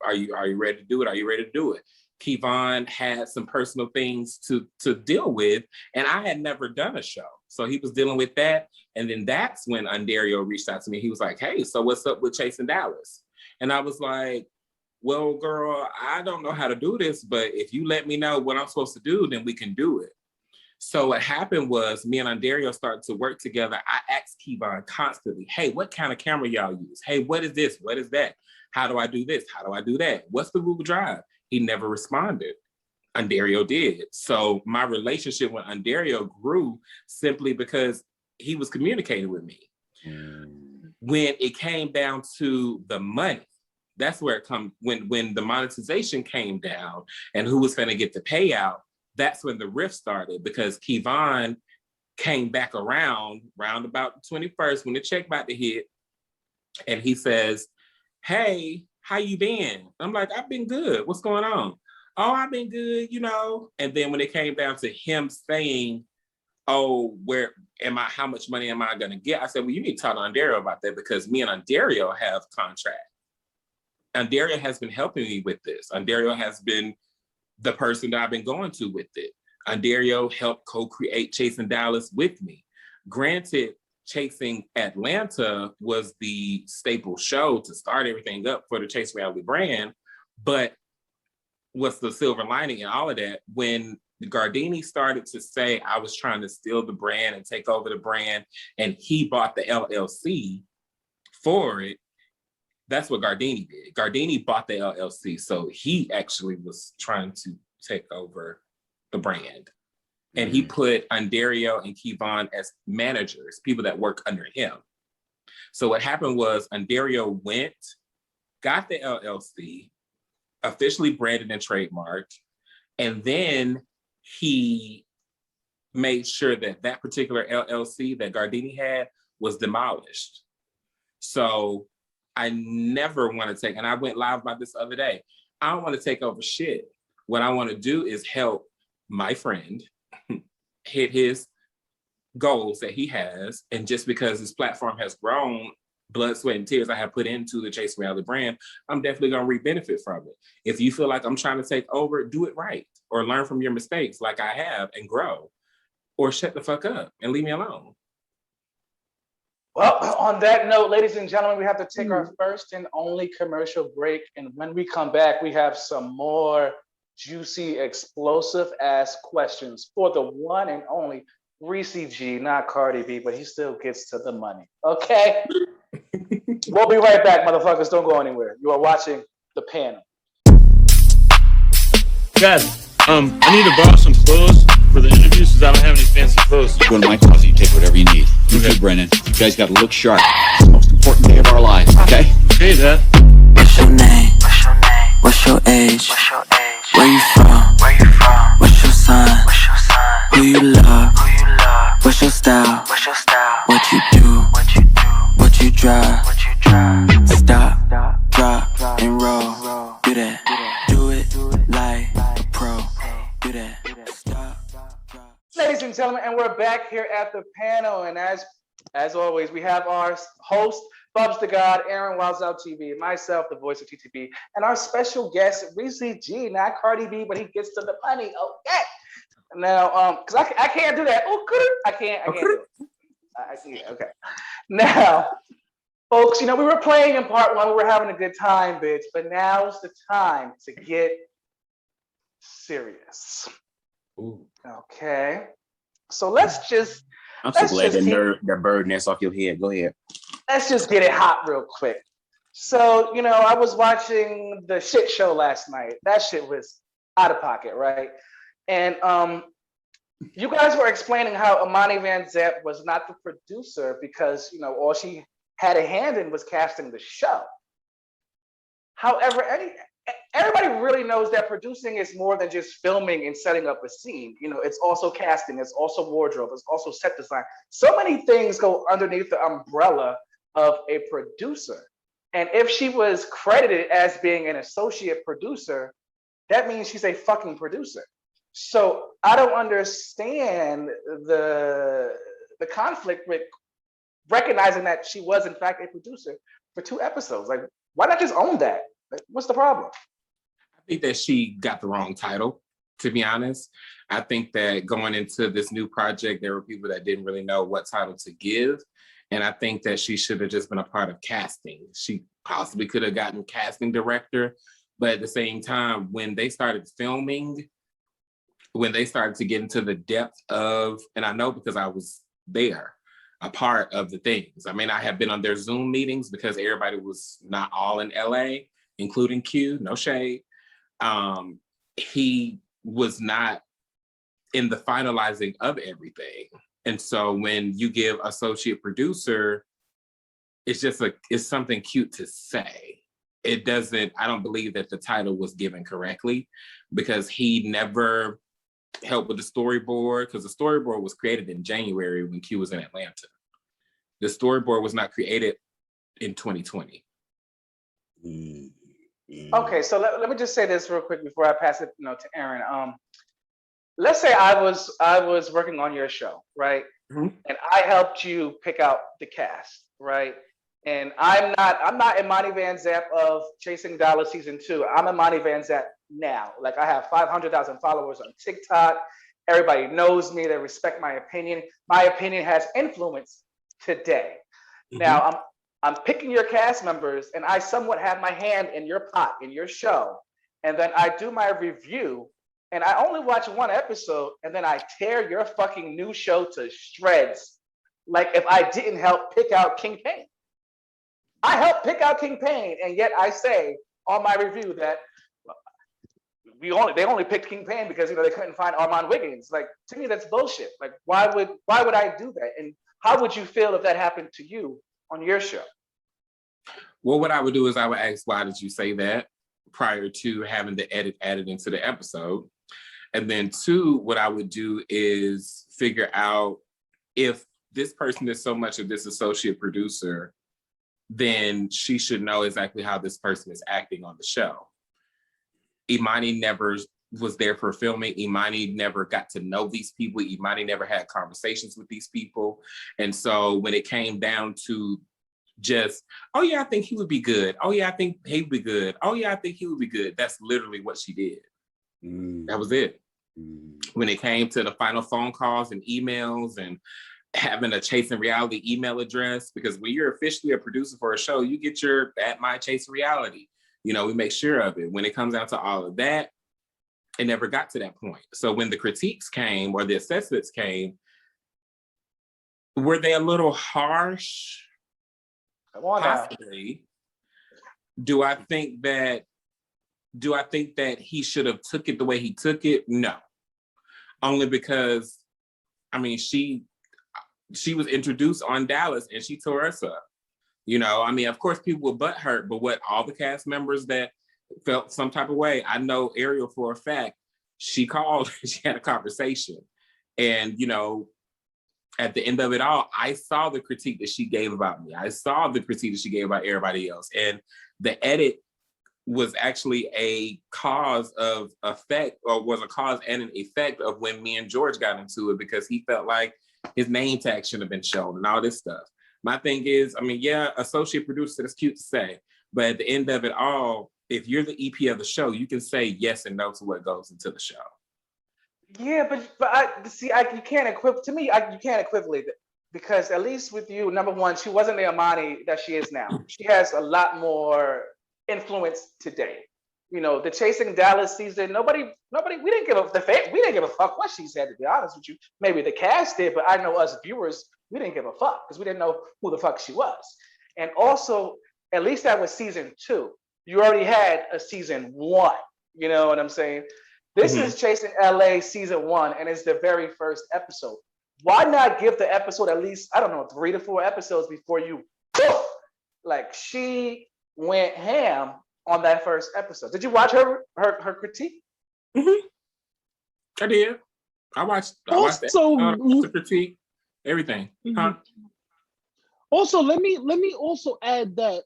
Speaker 1: ready to do it? Are you ready to do it? Kevon had some personal things to deal with, and I had never done a show. So he was dealing with that. And then that's when Andario reached out to me. He was like, hey, so what's up with Chasing Dallas? And I was like, well, girl, I don't know how to do this, but if you let me know what I'm supposed to do, then we can do it. So what happened was me and Andario started to work together. I asked Kevon constantly, hey, what kind of camera y'all use? Hey, what is this? What is that? How do I do this? How do I do that? What's the Google Drive? He never responded. Andario did. So my relationship with Andario grew simply because he was communicating with me. When it came down to the money, that's where it comes. When the monetization came down and who was going to get the payout, that's when the rift started, because Kevon came back around about the 21st when the check about to hit, and he says, hey, how you been? I'm like, I've been good. What's going on? Oh, I've been good, you know. And then when it came down to him saying, oh, where am I? How much money am I going to get? I said, well, you need to talk to Andario about that, because me and Andario have contract. Andario has been helping me with this. Andario has been the person that I've been going to with it. Andario helped co-create Chasing Dallas with me. Granted, Chasing Atlanta was the staple show to start everything up for the Chase Reality brand, but what's the silver lining in all of that? When Gardini started to say I was trying to steal the brand and take over the brand, and he bought the LLC for it, that's what Gardini did. Gardini bought the LLC, so he actually was trying to take over the brand. And he put Andario and Kevon as managers, people that work under him. So what happened was Andario went, got the LLC, officially branded and trademarked, and then he made sure that that particular LLC that Gardini had was demolished. So I never want to take, and I went live about this the other day, I don't want to take over shit. What I want to do is help my friend, hit his goals that he has. And just because this platform has grown, blood, sweat, and tears I have put into the Chasing Reality brand, I'm definitely going to reap benefit from it. If you feel like I'm trying to take over, do it right. Or learn from your mistakes like I have and grow. Or shut the fuck up and leave me alone.
Speaker 8: Well, on that note, ladies and gentlemen, we have to take our first and only commercial break. And when we come back, we have some more juicy, explosive ass questions for the one and only Ressie G, not Cardi B, but he still gets to the money. Okay? We'll be right back, motherfuckers. Don't go anywhere. You are watching The Panel.
Speaker 11: Guys, I need to borrow some clothes for the interview since I don't have any fancy clothes.
Speaker 12: You go to my closet, you take whatever you need. You too, Brennan. You guys got to look sharp. It's the most important day of our lives, okay?
Speaker 11: Okay, Dad.
Speaker 13: What's your name? What's your age? Where you from? What's your sign? Who you love? What's your style? What you do? What you drive? Stop, drop, and roll. Do that. Do it like a pro. Do that. Stop, drop.
Speaker 8: Ladies and gentlemen, and we're back here at the panel. And as always, we have our host, Bubs the God, Aaron VanZapp TV, myself, the voice of TTB, and our special guest, Ressie G, not Cardi B, but he gets to the money. Okay. Now, because I can't do that. Oh, I can't do it. I can't. Okay. Now, folks, you know, we were playing in part one. We were having a good time, bitch. But now's the time to get serious.
Speaker 1: Ooh.
Speaker 8: Okay. So let's just.
Speaker 4: I'm so glad the bird nest off your head. Go ahead.
Speaker 8: Let's just get it hot real quick. So, you know, I was watching the shit show last night. That shit was out of pocket, right? And you guys were explaining how Imani VanZapp was not the producer because, you know, all she had a hand in was casting the show. However, everybody really knows that producing is more than just filming and setting up a scene. You know, it's also casting, it's also wardrobe, it's also set design. So many things go underneath the umbrella of a producer. And if she was credited as being an associate producer, that means she's a fucking producer. So I don't understand the conflict with recognizing that she was in fact a producer for 2 episodes. Like, why not just own that? Like, what's the problem?
Speaker 1: I think that she got the wrong title, to be honest. I think that going into this new project, there were people that didn't really know what title to give. And I think that she should have just been a part of casting. She possibly could have gotten casting director, but at the same time, when they started filming, when they started to get into the depth of, and I know because I was there, a part of the things. I mean, I have been on their Zoom meetings because everybody was not all in LA, including Q, no shade. He was not in the finalizing of everything. And so when you give associate producer, it's something cute to say. It doesn't, I don't believe that the title was given correctly because he never helped with the storyboard, because the storyboard was created in January when Q was in Atlanta. The storyboard was not created in 2020.
Speaker 8: Okay, so let me just say this real quick before I pass it, to Aaron. Let's say I was working on your show, right? Mm-hmm. And I helped you pick out the cast, right? And I'm not Imani VanZapp of Chasing Dollar Season 2. I'm Imani VanZapp now. Like, I have 500,000 followers on TikTok. Everybody knows me. They respect my opinion. My opinion has influence today. Mm-hmm. Now, I'm picking your cast members, and I somewhat have my hand in your pot, in your show. And then I do my review, and I only watch 1 episode, and then I tear your fucking new show to shreds. Like if I didn't help pick out King Payne. I helped pick out King Payne, and yet I say on my review that they only picked King Payne because they couldn't find Armand Wiggins. Like, to me, that's bullshit. Like, why would I do that? And how would you feel if that happened to you on your show?
Speaker 1: Well, what I would do is I would ask, why did you say that, prior to having the edit added into the episode? And then 2, what I would do is figure out if this person is so much of this associate producer, then she should know exactly how this person is acting on the show. Imani never was there for filming. Imani never got to know these people. Imani never had conversations with these people. And so when it came down to just, oh yeah, I think he would be good. Oh yeah, I think he would be good. Oh yeah, I think he would be good. That's literally what she did. That was it. When it came to the final phone calls and emails and having a Chasing Reality email address, because when you're officially a producer for a show, you get your at my Chasing Reality. You know, we make sure of it. When it comes down to all of that, it never got to that point. So when the critiques came or the assessments came, were they a little harsh? Possibly. Do I think that he should have took it the way he took it? No. Only because, I mean, she was introduced on Dallas and she tore us up. You know, I mean, of course people were butthurt, but what, all the cast members that felt some type of way, I know Ariel for a fact, she called, she had a conversation. And, you know, at the end of it all, I saw the critique that she gave about me. I saw the critique that she gave about everybody else. And the edit was actually a cause of effect, or was a cause and an effect of when me and George got into it, because he felt like his name tag shouldn't have been shown and all this stuff. My thing is, I mean, yeah, associate producer, that's cute to say, but at the end of it all, if you're the EP of the show, you can say yes and no to what goes into the show.
Speaker 8: Yeah, you can't you can't equivalent it, because at least with you, number one, she wasn't the Imani that she is now. She has a lot more influence today. You know, the Chasing Dallas season, we didn't give a fuck what she said, to be honest with you. Maybe the cast did, but I know us viewers, we didn't give a fuck because we didn't know who the fuck she was. And also, at least that was season 2. You already had a season 1. You know what I'm saying? This is Chasing LA season 1, and it's the very first episode. Why not give the episode at least, I don't know, 3 to 4 episodes before you, like, she went ham on that first episode. Did you watch her critique?
Speaker 1: I did. I watched the critique, everything. Huh?
Speaker 9: Also, let me also add that.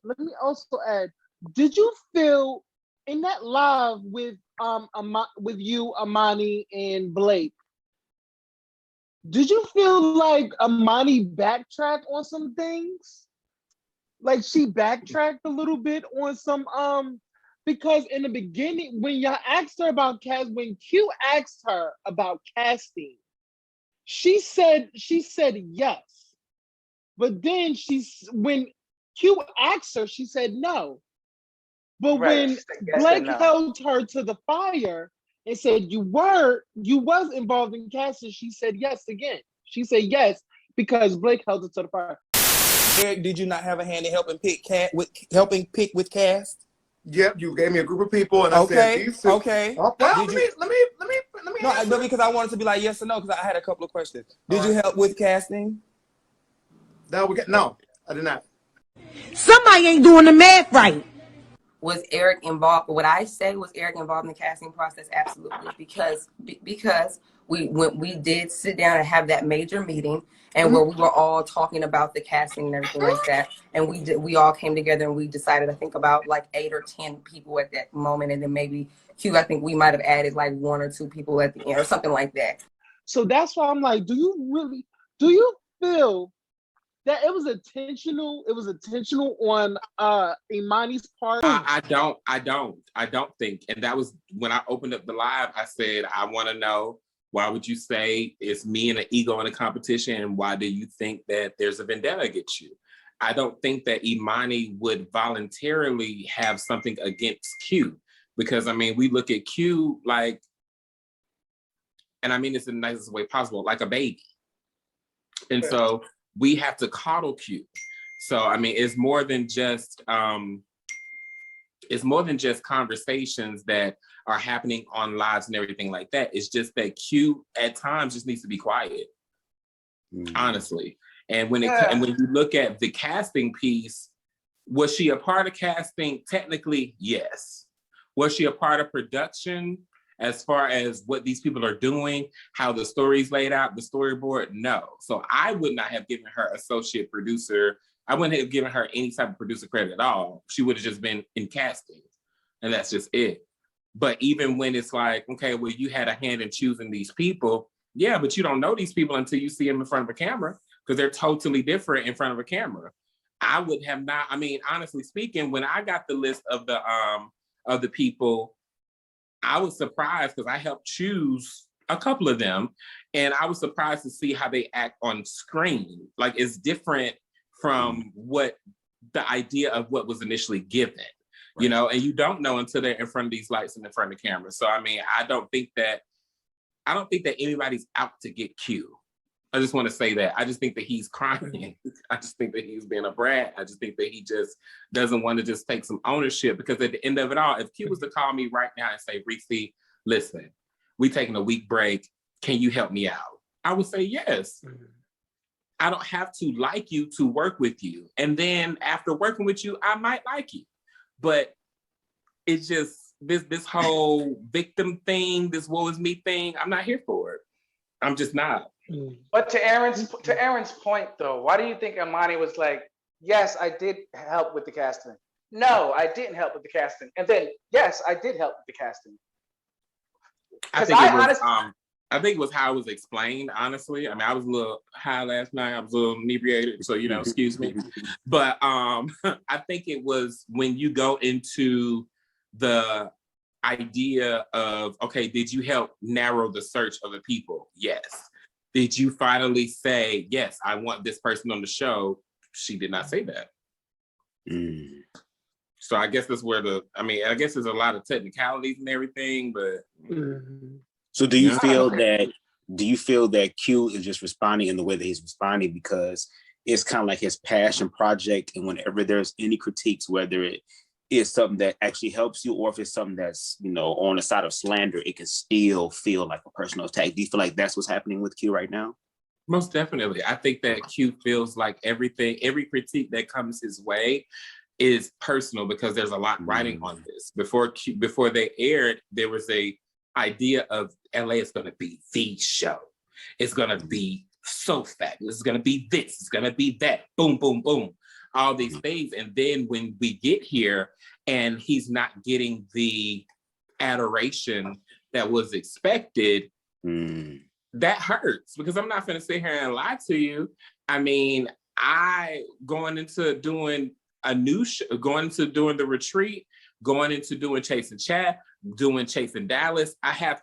Speaker 9: Did you feel in that live with you, Imani, and Blake? Did you feel like Imani backtracked on some things? Like she backtracked a little bit on some because in the beginning, when y'all asked her about when Q asked her about casting, she said yes. But then when Q asked her, she said no. But when Blake held her to the fire and said you was involved in casting, she said yes again. She said yes because Blake held her to the fire.
Speaker 2: Eric, did you not have a hand in helping pick with cast?
Speaker 14: Yep, you gave me a group of people, and I said these two.
Speaker 2: Okay.
Speaker 14: Well, let me.
Speaker 2: No, because I wanted to be like yes or no, because I had a couple of questions. Did you help with casting?
Speaker 14: No, I did not.
Speaker 10: Somebody ain't doing the math right.
Speaker 15: Was Eric involved? Would I say was Eric involved in the casting process? Absolutely, because we did sit down and have that major meeting, and where we were all talking about the casting and everything like that, and we all came together and we decided, I think, about like 8 or 10 people at that moment, and then maybe Q, I think we might have added like 1 or 2 people at the end or something like that.
Speaker 9: So that's why I'm like, do you feel that it was intentional? It was intentional on Imani's part.
Speaker 1: I don't think. And that was when I opened up the live. I said, I want to know, why would you say it's me and an ego in a competition, and why do you think that there's a vendetta against you? I don't think that Imani would voluntarily have something against Q, because I mean, we look at Q like, and I mean this in the nicest way possible, like a baby. And so we have to coddle Q. So I mean, it's more than just conversations that are happening on lives and everything like that. It's just that Q at times just needs to be quiet, honestly. And when when you look at the casting piece, was she a part of casting? Technically, yes. Was she a part of production as far as what these people are doing, how the story's laid out, the storyboard? No. So I would not have given her associate producer. I wouldn't have given her any type of producer credit at all. She would have just been in casting, and that's just it. But even when it's like, okay, well, you had a hand in choosing these people. Yeah, but you don't know these people until you see them in front of a camera, because they're totally different in front of a camera. I would have not, I mean, honestly speaking, when I got the list of the people, I was surprised because I helped choose a couple of them. And I was surprised to see how they act on screen. Like, it's different from what the idea of what was initially given, you know, and you don't know until they're in front of these lights and in front of the camera. So, I mean, I don't think that anybody's out to get Q. I just want to say that. I just think that he's crying. I just think that he's being a brat. I just think that he just doesn't want to just take some ownership, because at the end of it all, if Q was to call me right now and say, Ressie, listen, we taking a week break. Can you help me out? I would say yes. I don't have to like you to work with you. And then after working with you, I might like you. But it's just this whole victim thing, this woe is me thing, I'm not here for it. I'm just not.
Speaker 8: But to Aaron's point though, why do you think Imani was like, yes, I did help with the casting. No, I didn't help with the casting. And then, yes, I did help with the casting.
Speaker 1: I think it was how it was explained, honestly. I mean, I was a little high last night. I was a little inebriated, so, you know, excuse me. But I think it was when you go into the idea of, okay, did you help narrow the search of the people? Yes. Did you finally say, yes, I want this person on the show? She did not say that. So I guess that's where I guess there's a lot of technicalities and everything, but.
Speaker 4: So do you feel that Q is just responding in the way that he's responding because it's kind of like his passion project, and whenever there's any critiques, whether it is something that actually helps you or if it's something that's, you know, on the side of slander, it can still feel like a personal attack? Do you feel like that's what's happening with Q right now?
Speaker 1: Most definitely. I think that Q feels like every critique that comes his way is personal, because there's a lot riding on this. Before they aired, there was a idea of LA is going to be the show. It's going to be so fabulous. It's going to be this. It's going to be that. Boom, boom, boom. All these things. And then when we get here and he's not getting the adoration that was expected, that hurts, because I'm not going to sit here and lie to you. I mean, going into doing a new show, going into doing the retreat, going into doing Chasin'Chat, doing Chasing Dallas,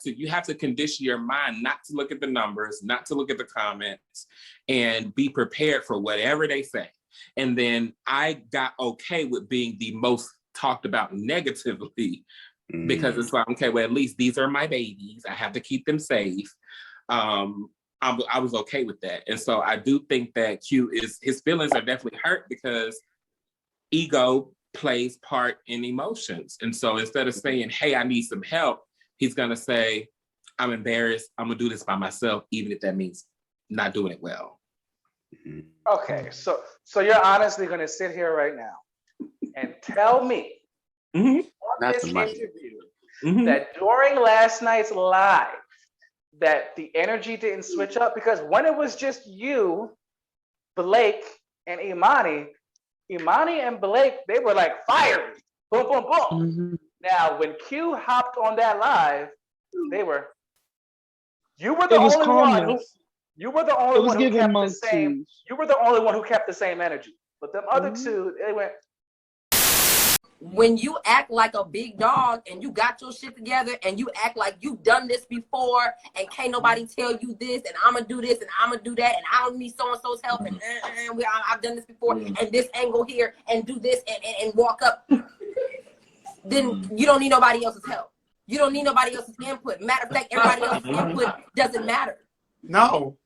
Speaker 1: you have to condition your mind not to look at the numbers, not to look at the comments, and be prepared for whatever they say. And then I got okay with being the most talked about negatively, because it's like, okay, well, at least these are my babies. I have to keep them safe. I was okay with that. And so I do think that his feelings are definitely hurt, because ego plays part in emotions. And so instead of saying, hey, I need some help, he's going to say, I'm embarrassed. I'm going to do this by myself, even if that means not doing it well.
Speaker 8: Okay, so you're honestly going to sit here right now and tell me on this interview that during last night's live that the energy didn't switch up? Because when it was just you, Blake, and Imani and Blake, they were like fiery. Boom, boom, boom. Now, when Q hopped on that live, you were the only one who kept the same energy. But them other two, they went.
Speaker 15: When you act like a big dog and you got your shit together and you act like you've done this before and can't nobody tell you this and I'm gonna do this and I'm gonna do that and I don't need so-and-so's help and I've done this before and this angle here and do this and walk up, then you don't need nobody else's help. You don't need nobody else's input. Matter of fact, everybody else's input doesn't matter.
Speaker 14: No.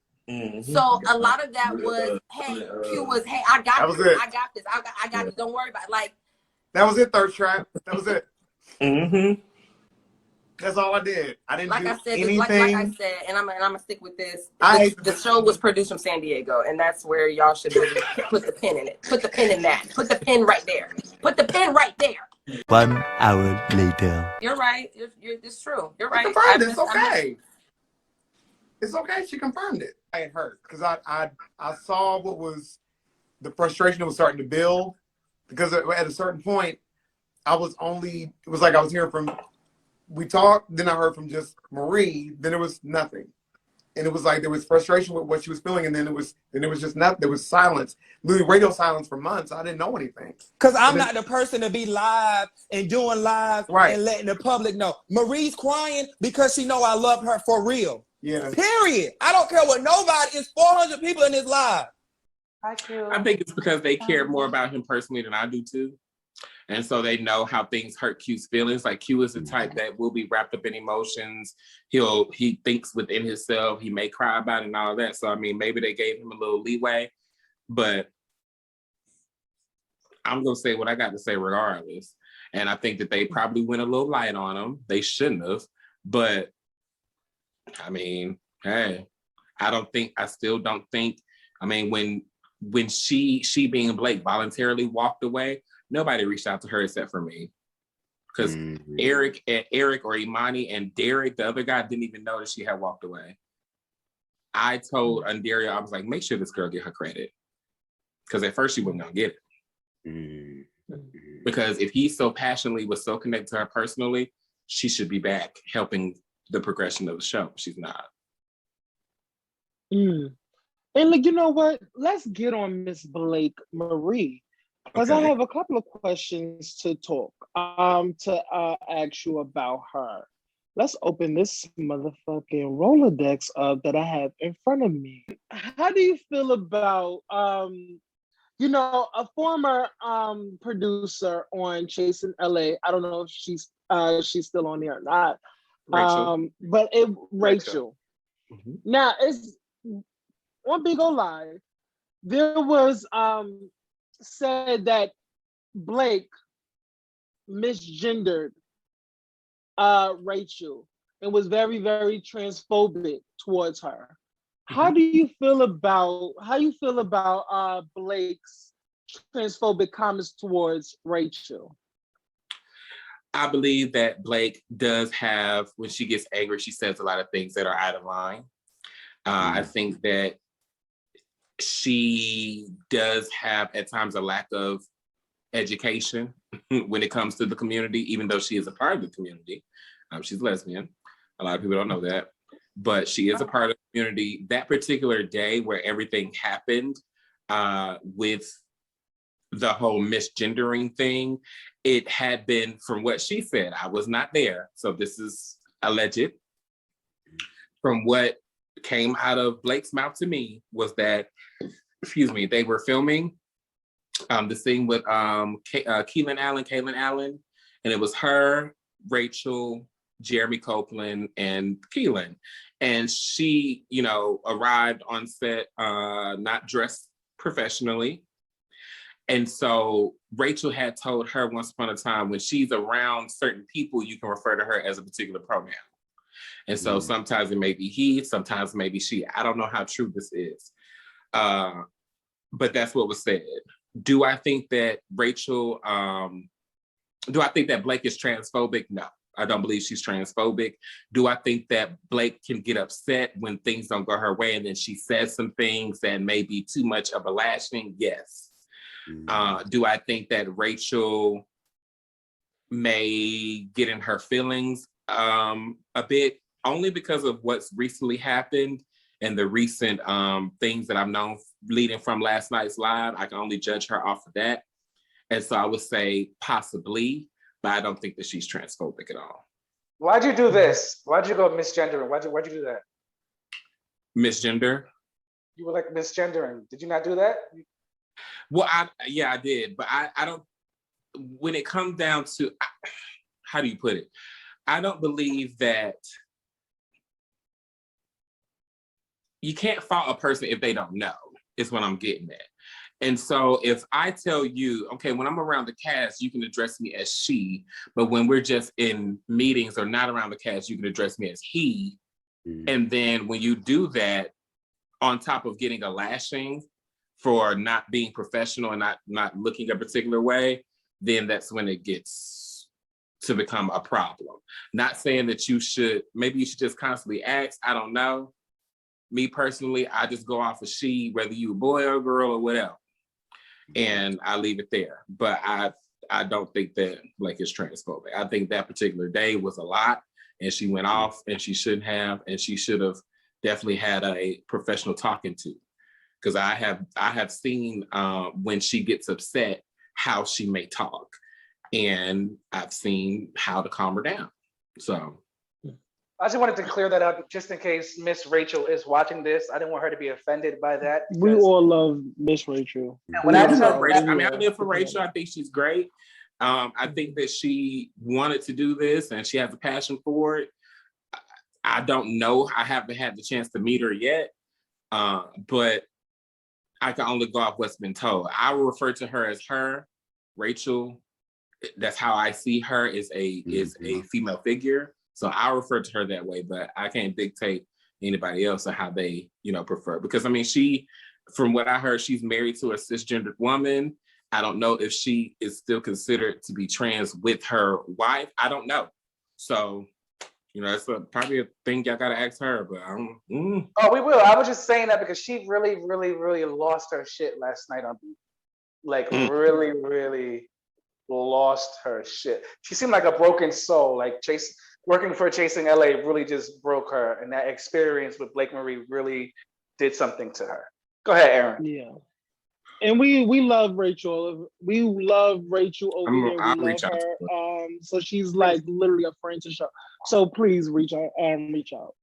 Speaker 15: So a lot of that was, hey, Q was, hey, I got this. I got this. Don't worry about it. Like,
Speaker 14: that was it, Third Trap. That was it. That's all I did. I didn't do anything.
Speaker 15: Like I said, and I'm gonna stick with this. The show was produced from San Diego, and that's where y'all should really put the pin in it. Put the pin in that. Put the pin right there. Put the pin right there.
Speaker 13: 1 hour later.
Speaker 15: You're right. It's true. You're right.
Speaker 14: It's okay. It's okay. She confirmed it. It hurt because I saw what was the frustration that was starting to build. Because at a certain point, it was like I was hearing from we talked, then I heard from just Marie, then there was nothing. And it was like there was frustration with what she was feeling, and then it was just nothing. There was silence, literally radio silence for months. I didn't know anything.
Speaker 2: Because I'm not the person to be live and doing live and letting the public know. Marie's crying because she know I love her for real.
Speaker 14: Yeah.
Speaker 2: Period. I don't care what nobody. It's 400 people in this live.
Speaker 1: I think it's because they care more about him personally than I do too. And so they know how things hurt Q's feelings. Like Q is the type that will be wrapped up in emotions. He thinks within himself. He may cry about it and all that. So I mean, maybe they gave him a little leeway, but I'm gonna say what I got to say regardless. And I think that they probably went a little light on him. They shouldn't have, but I mean, hey, I still don't think. I mean, when she being Blake voluntarily walked away, nobody reached out to her except for me. Because Eric or Imani and Derek, the other guy, didn't even know that she had walked away. I told Anderia, I was like, make sure this girl get her credit. Because at first she wasn't gonna get it. Because if he so passionately was so connected to her personally, she should be back helping the progression of the show. She's not.
Speaker 9: And like, you know what? Let's get on Miss Blake Marie. Because I have a couple of questions to ask you about her. Let's open this motherfucking Rolodex up that I have in front of me. How do you feel about a former producer on Chasing LA? I don't know if she's still on there or not. Rachel. Mm-hmm. Now it's on Big O Live. There was said that Blake misgendered Rachel and was very, very transphobic towards her. How do you feel about Blake's transphobic comments towards Rachel?
Speaker 1: I believe that Blake does have, when she gets angry, she says a lot of things that are out of line. I think that she does have at times a lack of education when it comes to the community, even though she is a part of the community. She's lesbian. A lot of people don't know that, but she is a part of the community. That particular day where everything happened with the whole misgendering thing, it had been, from what she said, I was not there, so this is alleged. From what came out of Blake's mouth to me was that, they were filming the scene with Kaylin Allen, and it was her, Rachel, Jeremy Copeland, and Keelan. And she, arrived on set not dressed professionally. And so Rachel had told her once upon a time, when she's around certain people, you can refer to her as a particular pronoun. And so sometimes it may be he, sometimes maybe she. I don't know how true this is. But that's what was said. Do I think that Blake is transphobic? No, I don't believe she's transphobic. Do I think that Blake can get upset when things don't go her way and then she says some things that may be too much of a lashing? Yes. Do I think that Rachel may get in her feelings a bit? Only because of what's recently happened and the recent things that I've known leading from last night's live. I can only judge her off of that. And so I would say possibly, but I don't think that she's transphobic at all.
Speaker 8: Why'd you do this? Why'd you go misgendering? Why'd you do that?
Speaker 1: Misgender?
Speaker 8: You were like misgendering. Did you not do that?
Speaker 1: Well, I did, but I don't, when it comes down to, how do you put it? I don't believe that you can't fault a person if they don't know, is what I'm getting at. And so if I tell you, okay, when I'm around the cast, you can address me as she, but when we're just in meetings or not around the cast, you can address me as he. And then when you do that, on top of getting a lashing for not being professional and not looking a particular way, then that's when it gets to become a problem. Not saying that maybe you should just constantly ask, I don't know. Me personally, I just go off of she, whether you a boy or a girl or whatever. And I leave it there. But I don't think that Blake is transphobic. I think that particular day was a lot, and she went off, and she shouldn't have, and she should have definitely had a professional talking to. Because I have seen when she gets upset how she may talk, and I've seen how to calm her down. So
Speaker 8: I just wanted to clear that up just in case Miss Rachel is watching this. I didn't want her to be offended by that.
Speaker 9: We all love Miss Rachel.
Speaker 8: When I
Speaker 1: love Rachel. I mean, I live for Rachel. I think she's great. I think that she wanted to do this and she has a passion for it. I don't know. I haven't had the chance to meet her yet, but I can only go off what's been told. I will refer to her as her, Rachel. That's how I see her, is a female figure. So I'll refer to her that way, but I can't dictate anybody else or how they, prefer. Because I mean, from what I heard, she's married to a cisgendered woman. I don't know if she is still considered to be trans with her wife. I don't know. So, that's probably a thing y'all gotta ask her, but I don't.
Speaker 8: Oh, we will. I was just saying that because she really, really, really lost her shit last night on Beat. Like really, really lost her shit. She seemed like a broken soul. Like working for Chasing LA really just broke her, and that experience with Blake Marie really did something to her. Go ahead, Aaron.
Speaker 9: Yeah, and we love Rachel. We love Rachel over here. We love her. So she's like literally a friend to show. So please reach out and reach out.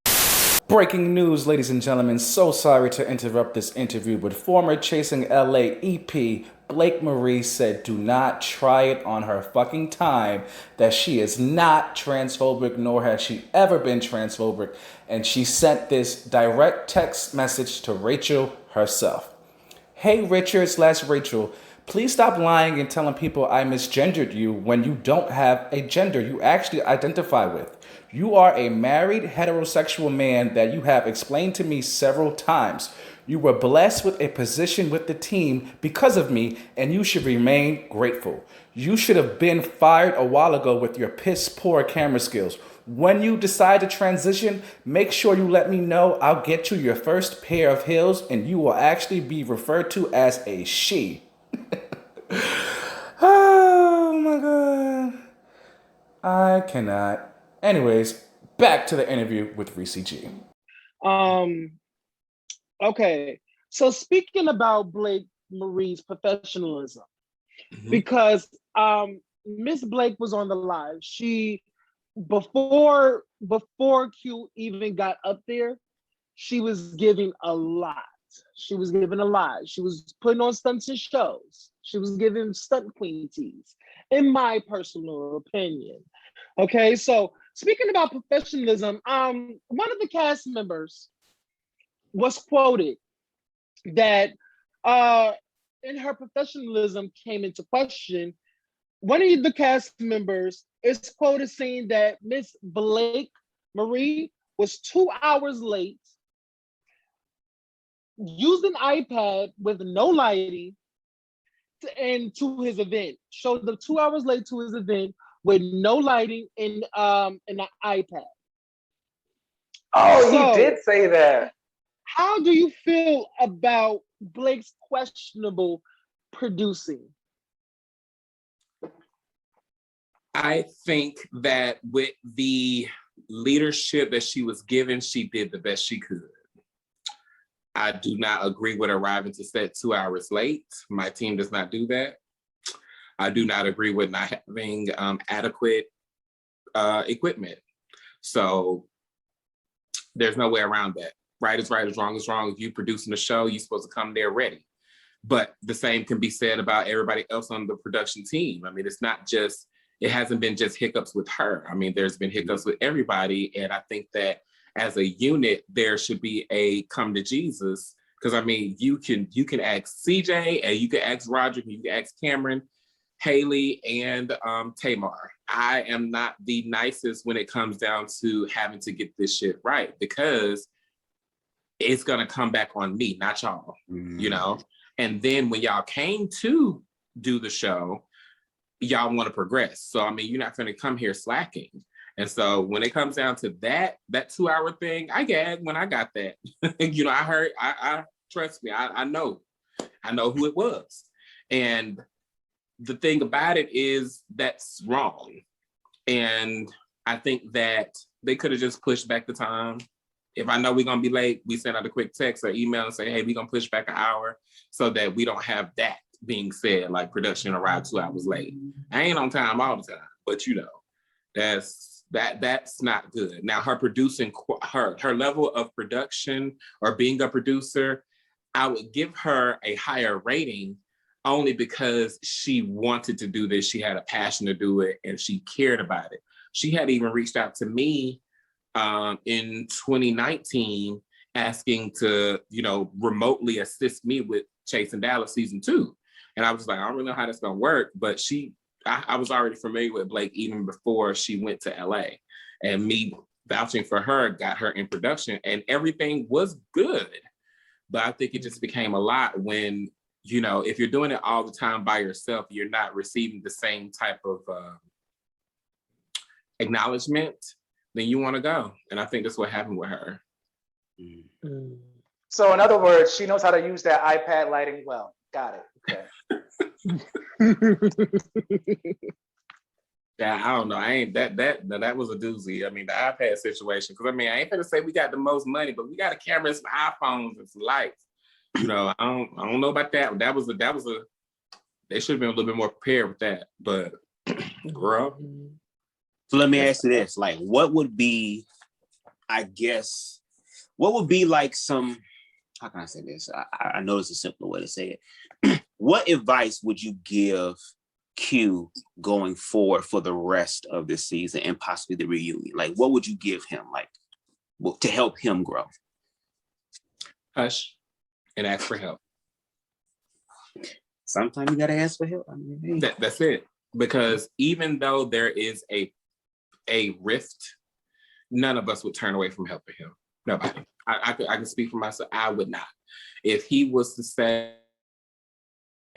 Speaker 6: Breaking news, ladies and gentlemen. So sorry to interrupt this interview, but former Chasing LA EP Blake Marie said do not try it on her fucking time, that she is not transphobic, nor has she ever been transphobic, and she sent this direct text message to Rachel herself. Hey Richard/Rachel, please stop lying and telling people I misgendered you when you don't have a gender you actually identify with. You are a married heterosexual man that you have explained to me several times. You were blessed with a position with the team because of me, and you should remain grateful. You should have been fired a while ago with your piss poor camera skills. When you decide to transition, make sure you let me know. I'll get you your first pair of heels, and you will actually be referred to as a she. Oh my God. I cannot. Anyways, back to the interview with Ressie G.
Speaker 9: Okay, so speaking about Blake Marie's professionalism, because Miss Blake was on the live. She before Q even got up there, she was giving a lot. She was giving a lot. She was putting on stunts and shows. She was giving stunt queen teas, in my personal opinion. Okay, so speaking about professionalism, one of the cast members was quoted that in her professionalism came into question. One of the cast members is quoted saying that Miss Blake Marie was 2 hours late, used an iPad with no lighting to his event. Showed up 2 hours late to his event with no lighting and an iPad.
Speaker 8: Oh, so, he did say that.
Speaker 9: How do you feel about Blake's questionable producing?
Speaker 1: I think that with the leadership that she was given, she did the best she could. I do not agree with arriving to set 2 hours late. My team does not do that. I do not agree with not having adequate equipment. So there's no way around that. Right is right, is wrong is wrong. If you producing a show, you're supposed to come there ready. But the same can be said about everybody else on the production team. I mean, it hasn't been just hiccups with her. I mean, there's been hiccups with everybody. And I think that as a unit, there should be a come to Jesus. Because I mean, you can ask CJ, and you can ask Roger, you can ask Cameron, Haley, and Tamar. I am not the nicest when it comes down to having to get this shit right, because it's gonna come back on me, not y'all, And then when y'all came to do the show, y'all want to progress. So I mean, you're not gonna come here slacking. And so when it comes down to that 2 hour thing, I gagged when I got that. I heard, I trust me, I know who it was. And the thing about it is that's wrong. And I think that they could have just pushed back the time. If I know we're going to be late, we send out a quick text or email and say, hey, we're going to push back an hour so that we don't have that being said, like production arrived 2 hours late. I ain't on time all the time, but you know, that's not good. Now her producing, her level of production or being a producer, I would give her a higher rating only because she wanted to do this. She had a passion to do it and she cared about it. She had even reached out to me in 2019 asking to, you know, remotely assist me with Chasing Dallas season 2. And I was like, I don't really know how that's gonna work, but I was already familiar with Blake even before she went to LA. And me vouching for her got her in production and everything was good. But I think it just became a lot when, you know, if you're doing it all the time by yourself, you're not receiving the same type of acknowledgement, then you want to go. And I think that's what happened with her.
Speaker 8: So in other words, she knows how to use that iPad lighting well. Got it. Okay.
Speaker 1: Yeah, I don't know. I ain't that was a doozy. I mean, the iPad situation. Because I mean, I ain't gonna say we got the most money, but we got a camera and some iPhones and some lights. You know, I don't know about that. That was a they should have been a little bit more prepared with that. But girl.
Speaker 4: So let me ask you this: like, what would be, I guess, what would be like some? How can I say this? I know it's a simpler way to say it. What advice would you give Q going forward for the rest of this season and possibly the reunion? Like, what would you give him, like, to help him grow?
Speaker 1: Hush and ask for help.
Speaker 4: Sometimes you gotta ask for help. I mean, hey.
Speaker 1: That's it. Because even though there is a rift, none of us would turn away from helping him. Nobody. I can speak for myself. I would not. If he was to say,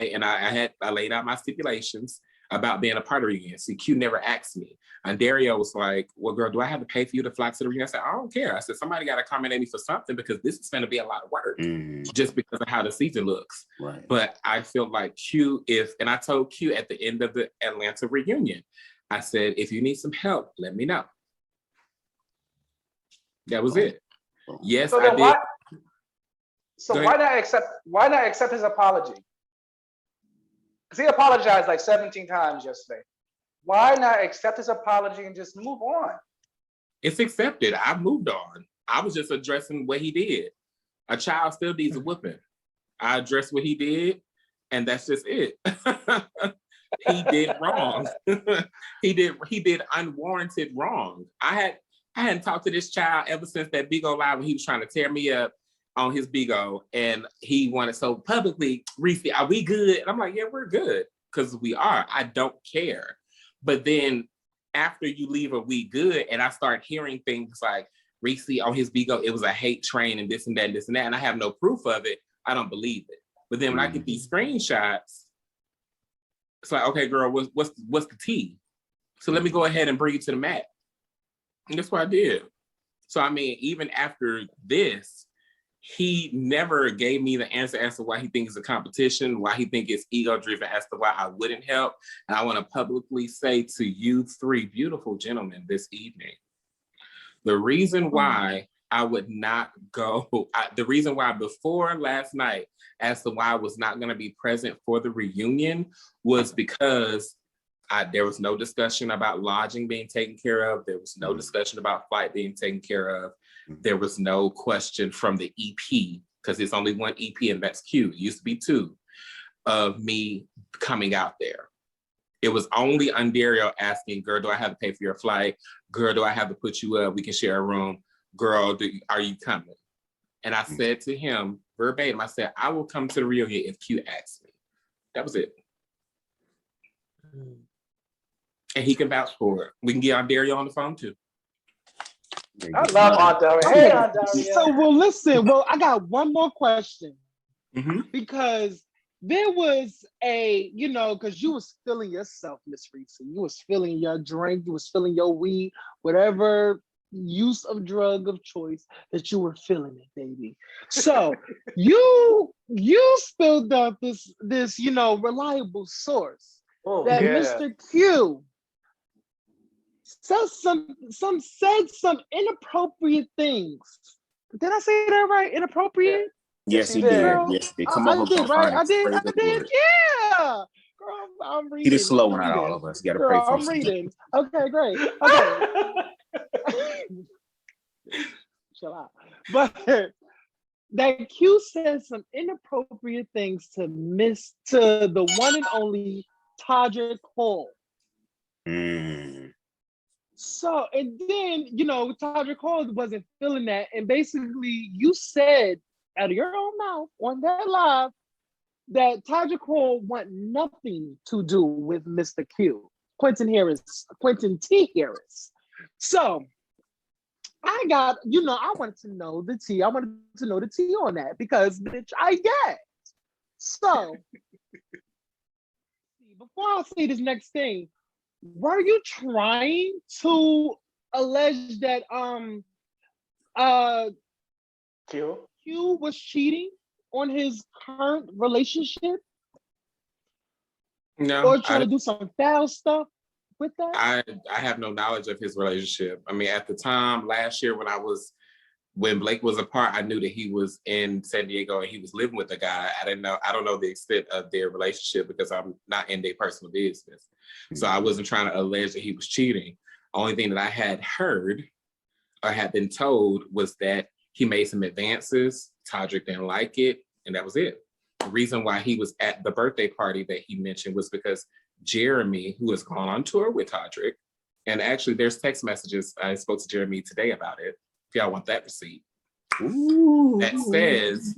Speaker 1: and I laid out my stipulations about being a part of the reunion. See, Q never asked me. And Dario was like, well, girl, do I have to pay for you to fly to the reunion? I said, I don't care. I said, somebody got to accommodate me for something because this is going to be a lot of work just because of how the season looks.
Speaker 4: Right.
Speaker 1: But I feel like Q, and I told Q at the end of the Atlanta reunion, I said, if you need some help, let me know. That was it. Yes,
Speaker 8: so
Speaker 1: I did.
Speaker 8: Why not accept his apology? Because he apologized like 17 times yesterday. Why not accept his apology and just move on?
Speaker 1: It's accepted. I moved on. I was just addressing what he did. A child still needs a whooping. I addressed what he did, and that's just it. He did wrong. He did unwarranted wrong. I hadn't talked to this child ever since that Bigo Live when he was trying to tear me up on his Bigo, and he wanted so publicly, Ressie, are we good? And I'm like, yeah, we're good, because we are. I don't care. But then after you leave a we good, and I start hearing things like, Ressie on his Bigo, it was a hate train and this and that and this and that, and I have no proof of it, I don't believe it. But then when I get these screenshots, it's like, okay, girl, what's the tea? So let me go ahead and bring you to the mat. And that's what I did. So, I mean, even after this, he never gave me the answer as to why he thinks it's a competition, why he thinks it's ego-driven, as to why I wouldn't help. And I want to publicly say to you three beautiful gentlemen this evening, the reason why I would not go, the reason why before last night, as to why I was not going to be present for the reunion was because there was no discussion about lodging being taken care of. There was no discussion about flight being taken care of. There was no question from the EP, because it's only one EP and that's Q. It used to be two, of me coming out there. It was only Dario asking, girl, do I have to pay for your flight? Girl, do I have to put you up? We can share a room. Girl, are you coming? And I said to him verbatim, I said, I will come to the reunion if Q asks me. That was it. And he can vouch for it. We can get Dario on the phone too.
Speaker 8: I love Dario. Hey, Dario.
Speaker 9: So, well, listen. Well, I got one more question. Because there was because you was feeling yourself, Miss Ressie. You was feeling your drink. You was feeling your weed, whatever use of drug of choice that you were feeling it, baby. So you spilled out this reliable source that Mr. Q said some inappropriate things. Did I say that right? Inappropriate?
Speaker 4: Yes, he did. Yes, he did. Come on,
Speaker 9: I did, right? I did. Yeah. Girl, I'm reading.
Speaker 4: He the slow one out of all of us. You gotta pray for him.
Speaker 9: I'm reading. Okay, great. Okay. Chill out. But that Q said some inappropriate things to the one and only Todrick Hall. So, and then, Todrick Hall wasn't feeling that. And basically, you said out of your own mouth on that live that Todrick Hall want nothing to do with Mr. Q, Quentin T. Harris. So, I wanted to know the tea. I wanted to know the tea on that because, bitch, I get. So, before I say this next thing, were you trying to allege that Q was cheating on his current relationship?
Speaker 1: No.
Speaker 9: Or trying to do some foul stuff with that?
Speaker 1: I have no knowledge of his relationship. I mean, at the time last year when Blake was apart, I knew that he was in San Diego and he was living with a guy. I don't know the extent of their relationship because I'm not in their personal business. So I wasn't trying to allege that he was cheating. Only thing that I had heard or had been told was that he made some advances. Todrick didn't like it, and that was it. The reason why he was at the birthday party that he mentioned was because Jeremy, who has gone on tour with Todrick, and actually there's text messages. I spoke to Jeremy today about it. If y'all want that receipt. That says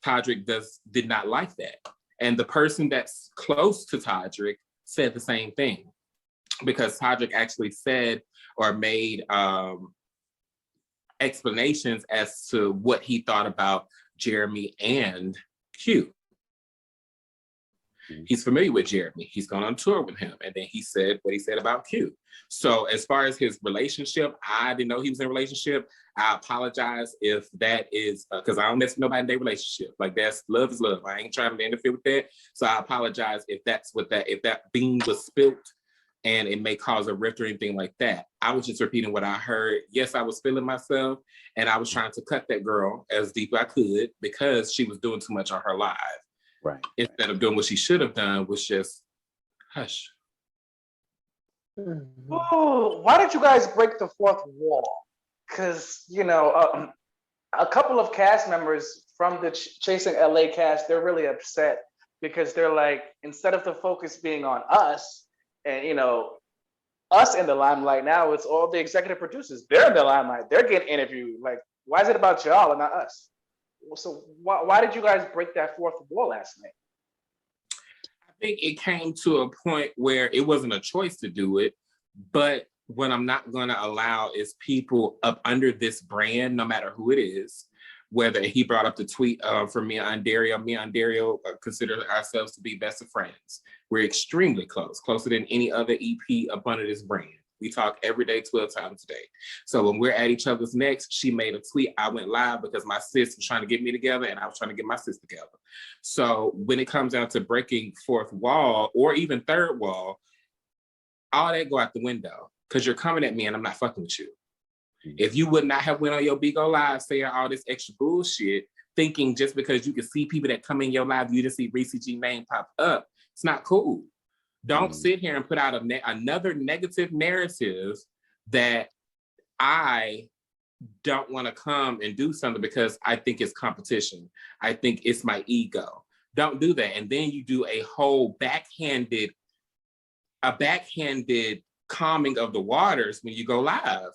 Speaker 1: Todrick did not like that. And the person that's close to Todrick said the same thing because Todrick actually said or made explanations as to what he thought about Jeremy and Q. He's familiar with Jeremy. He's gone on tour with him. And then he said what he said about Q. So as far as his relationship, I didn't know he was in a relationship. I apologize if that is, because I don't mess with nobody in their relationship. Like love is love. I ain't trying to interfere with that. So I apologize if if that bean was spilt and it may cause a rift or anything like that. I was just repeating what I heard. Yes, I was feeling myself and I was trying to cut that girl as deep as I could because she was doing too much on her live.
Speaker 4: Right.
Speaker 1: Instead of doing what she should have done, was just hush.
Speaker 8: Oh, why did you guys break the fourth wall? Because, a couple of cast members from the Chasing LA cast, they're really upset because they're like, instead of the focus being on us and, us in the limelight now, it's all the executive producers. They're in the limelight. They're getting interviewed. Like, why is it about y'all and not us? So why did you guys break that fourth wall last night?
Speaker 1: I think it came to a point where it wasn't a choice to do it, but what I'm not going to allow is people up under this brand, no matter who it is, whether he brought up the tweet from me and Dario. Me and Dario consider ourselves to be best of friends. We're extremely close, closer than any other EP up under this brand. We talk every day, 12 times a day. So when we're at each other's necks, she made a tweet. I went live because my sis was trying to get me together and I was trying to get my sis together. So when it comes down to breaking fourth wall or even third wall, all that go out the window because you're coming at me and I'm not fucking with you. If you would not have went on your Big O Live saying all this extra bullshit, thinking just because you can see people that come in your live, you just see Ressie G name pop up, it's not cool. Don't sit here and put out another negative narrative that I don't want to come and do something because I think it's competition. I think it's my ego. Don't do that. And then you do a whole backhanded calming of the waters when you go live.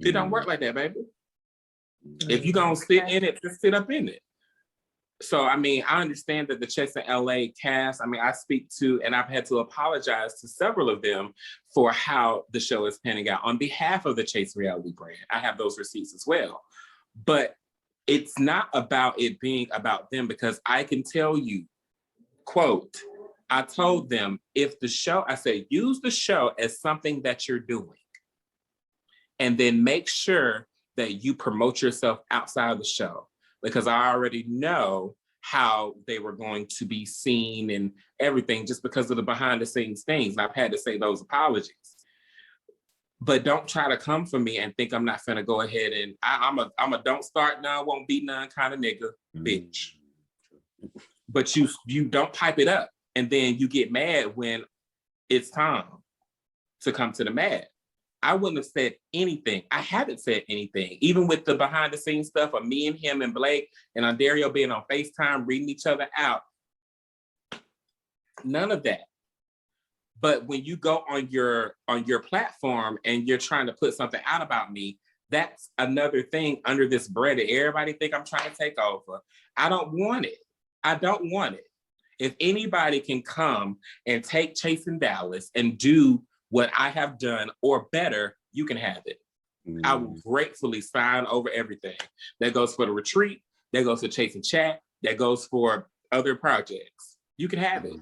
Speaker 1: It don't work like that, baby. If you're going to sit in it, just sit up in it. So, I mean, I understand that the Chasing LA cast, I mean, I speak to, and I've had to apologize to several of them for how the show is panning out on behalf of the Chase Reality brand. I have those receipts as well. But it's not about it being about them because I can tell you, quote, I told them if the show, I said, use the show as something that you're doing. And then make sure that you promote yourself outside of the show. Because I already know how they were going to be seen and everything just because of the behind the scenes things. And I've had to say those apologies. But don't try to come for me and think I'm not finna go ahead and I'm a don't start now, won't be none kind of nigga, bitch. But you don't pipe it up and then you get mad when it's time to come to the mat. I wouldn't have said anything. I haven't said anything, even with the behind the scenes stuff of me and him and Blake and Ondario being on FaceTime, reading each other out. None of that. But when you go on your platform and you're trying to put something out about me, that's another thing under this bread that everybody think I'm trying to take over. I don't want it. I don't want it. If anybody can come and take Chasing Dallas and do what I have done or better, you can have it. I will gratefully sign over everything. That goes for the retreat, that goes for Chasin'Chat, that goes for other projects. You can have it.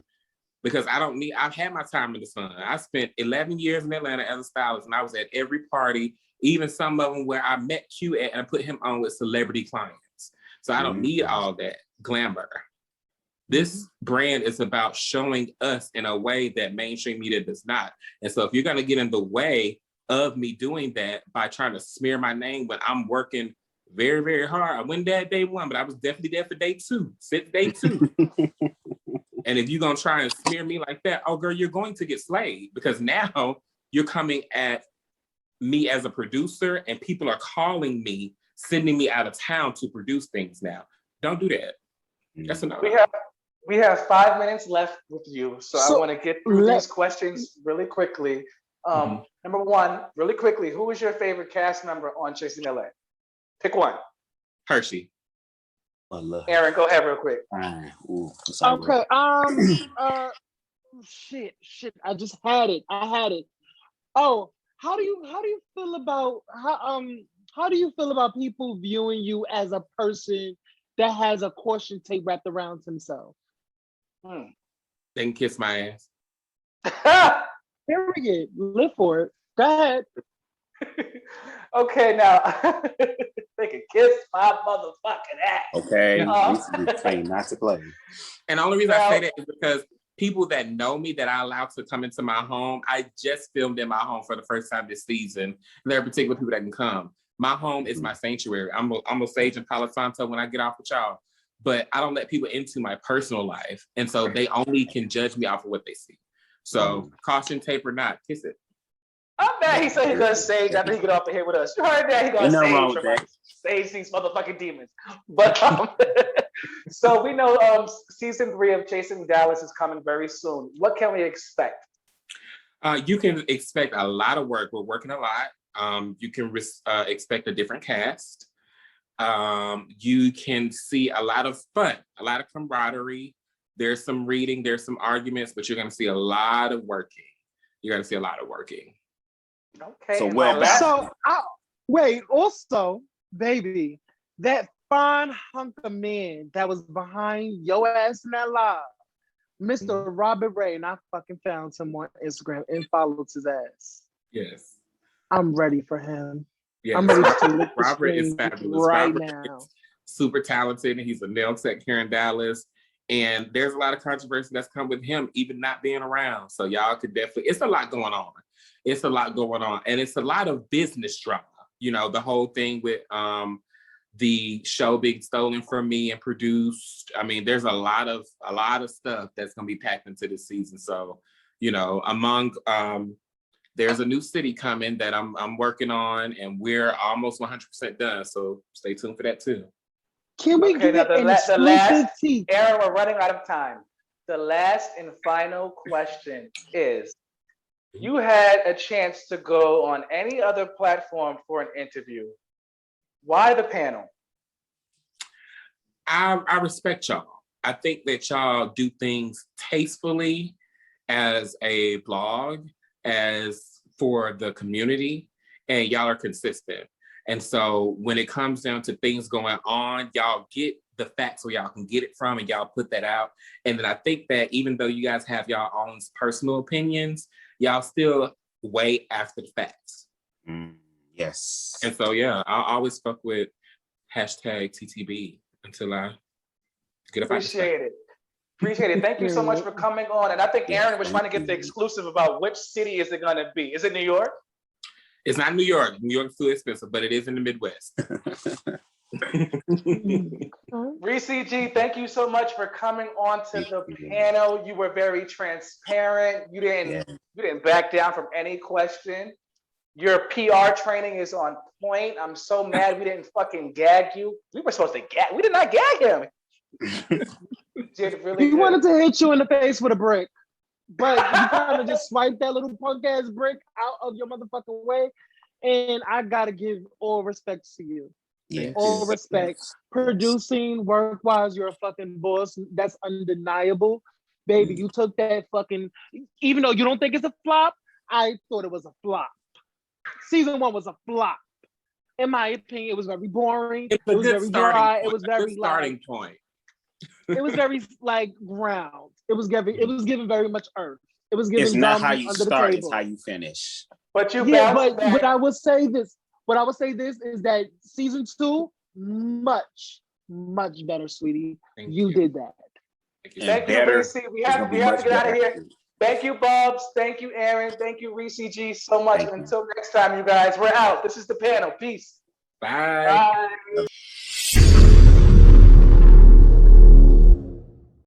Speaker 1: Because I've had my time in the sun. I spent 11 years in Atlanta as a stylist, and I was at every party, even some of them where I met Q at and I put him on with celebrity clients. So I don't need all that glamour. This brand is about showing us in a way that mainstream media does not. And so if you're gonna get in the way of me doing that by trying to smear my name when I'm working very, very hard. I wasn't there day one, but I was definitely there for day two, since day two. And if you're gonna try and smear me like that, oh girl, you're going to get slayed because now you're coming at me as a producer and people are calling me, sending me out of town to produce things now. Don't do that. That's enough.
Speaker 8: We have 5 minutes left with you, so I want to get through these questions really quickly. Number one, really quickly, who was your favorite cast member on Chasing LA? Pick one.
Speaker 1: Hershey.
Speaker 8: Aaron, go ahead real quick.
Speaker 9: Okay. Shit. I just had it. Oh, how do you feel about how do you feel about people viewing you as a person that has a caution tape wrapped around himself?
Speaker 1: They can kiss my ass.
Speaker 9: Period. Live for it. Go ahead.
Speaker 8: Okay, now they can kiss my motherfucking ass.
Speaker 4: Okay, saying not to play.
Speaker 1: And the only reason I say that is because people that know me that I allow to come into my home, I just filmed in my home for the first time this season. There are particular people that can come. My home is my sanctuary. I'm a sage in Palo Santo when I get off with y'all, but I don't let people into my personal life, and so they only can judge me off of what they see. So caution tape or not, kiss it.
Speaker 8: I'm mad he said he's gonna sage after he get off the hit with us. You heard that? He gonna sage these motherfucking demons. But so we know season 3 of Chasing Dallas is coming very soon. What can we expect?
Speaker 1: You can expect a lot of work. We're working a lot. You can expect a different cast. You can see a lot of fun, a lot of camaraderie. There's some reading, there's some arguments, but you're gonna see a lot of working. You're gonna see a lot of working.
Speaker 8: Okay.
Speaker 9: So wait, also, baby, that fine hunk of man that was behind your ass in that live, Mr. Robert Ray, and I fucking found him on Instagram and followed his ass.
Speaker 1: Yes.
Speaker 9: I'm ready for him.
Speaker 1: Yes.
Speaker 9: I'm ready to lick the
Speaker 1: Robert is
Speaker 9: screen
Speaker 1: fabulous.
Speaker 9: right
Speaker 1: Robert
Speaker 9: now.
Speaker 1: is super talented, and he's a nail tech here in Dallas. And there's a lot of controversy that's come with him even not being around. So y'all could definitely, it's a lot going on. It's a lot going on. And it's a lot of business drama. You know, the whole thing with the show being stolen from me and produced. I mean, there's a lot of stuff that's gonna be packed into this season. So, you know, there's a new city coming that I'm working on, and we're almost 100% done. So stay tuned for that too.
Speaker 9: Can we get an exclusive tea?
Speaker 8: Aaron, we're running out of time. The last and final question is, you had a chance to go on any other platform for an interview. Why the panel?
Speaker 1: I respect y'all. I think that y'all do things tastefully as a blog, as for the community, and y'all are consistent. And so when it comes down to things going on, y'all get the facts where y'all can get it from and y'all put that out. And then I think that even though you guys have y'all own personal opinions, y'all still weigh after the facts.
Speaker 4: Yes.
Speaker 1: And so, yeah, I'll always fuck with #TTB until I
Speaker 8: Appreciate it. Appreciate it. Thank you so much for coming on. And I think Aaron was trying to get the exclusive about which city is it going to be. Is it New York?
Speaker 1: It's not New York. New York's too expensive, but it is in the Midwest.
Speaker 8: Ressie G, thank you so much for coming on to the panel. You were very transparent. You didn't back down from any question. Your PR training is on point. I'm so mad we didn't fucking gag you. We were supposed to gag. We did not gag him.
Speaker 9: He wanted to hit you in the face with a brick, but you kind of just swiped that little punk ass brick out of your motherfucking way. And I gotta give all respect to you.
Speaker 4: Yes.
Speaker 9: All respect. Producing work-wise, you're a fucking boss. That's undeniable. Baby, you took that fucking, even though you don't think it's a flop, I thought it was a flop. Season 1 was a flop. In my opinion, it was very boring. It was very dry. It was very
Speaker 1: starting point.
Speaker 9: It was very like ground. It was given very much earth. It was given.
Speaker 4: It's not how you start; it's how you finish.
Speaker 8: But
Speaker 9: but I would say this. What I would say this is that season 2 much better, sweetie. You did that.
Speaker 8: Thank you, Ressie. We have to get out of here. Thank you, Bubs. Thank you, Aaron. Thank you, Ressie G, so much. Until next time, you guys, we're out. This is the panel. Peace.
Speaker 1: Bye.
Speaker 8: Bye.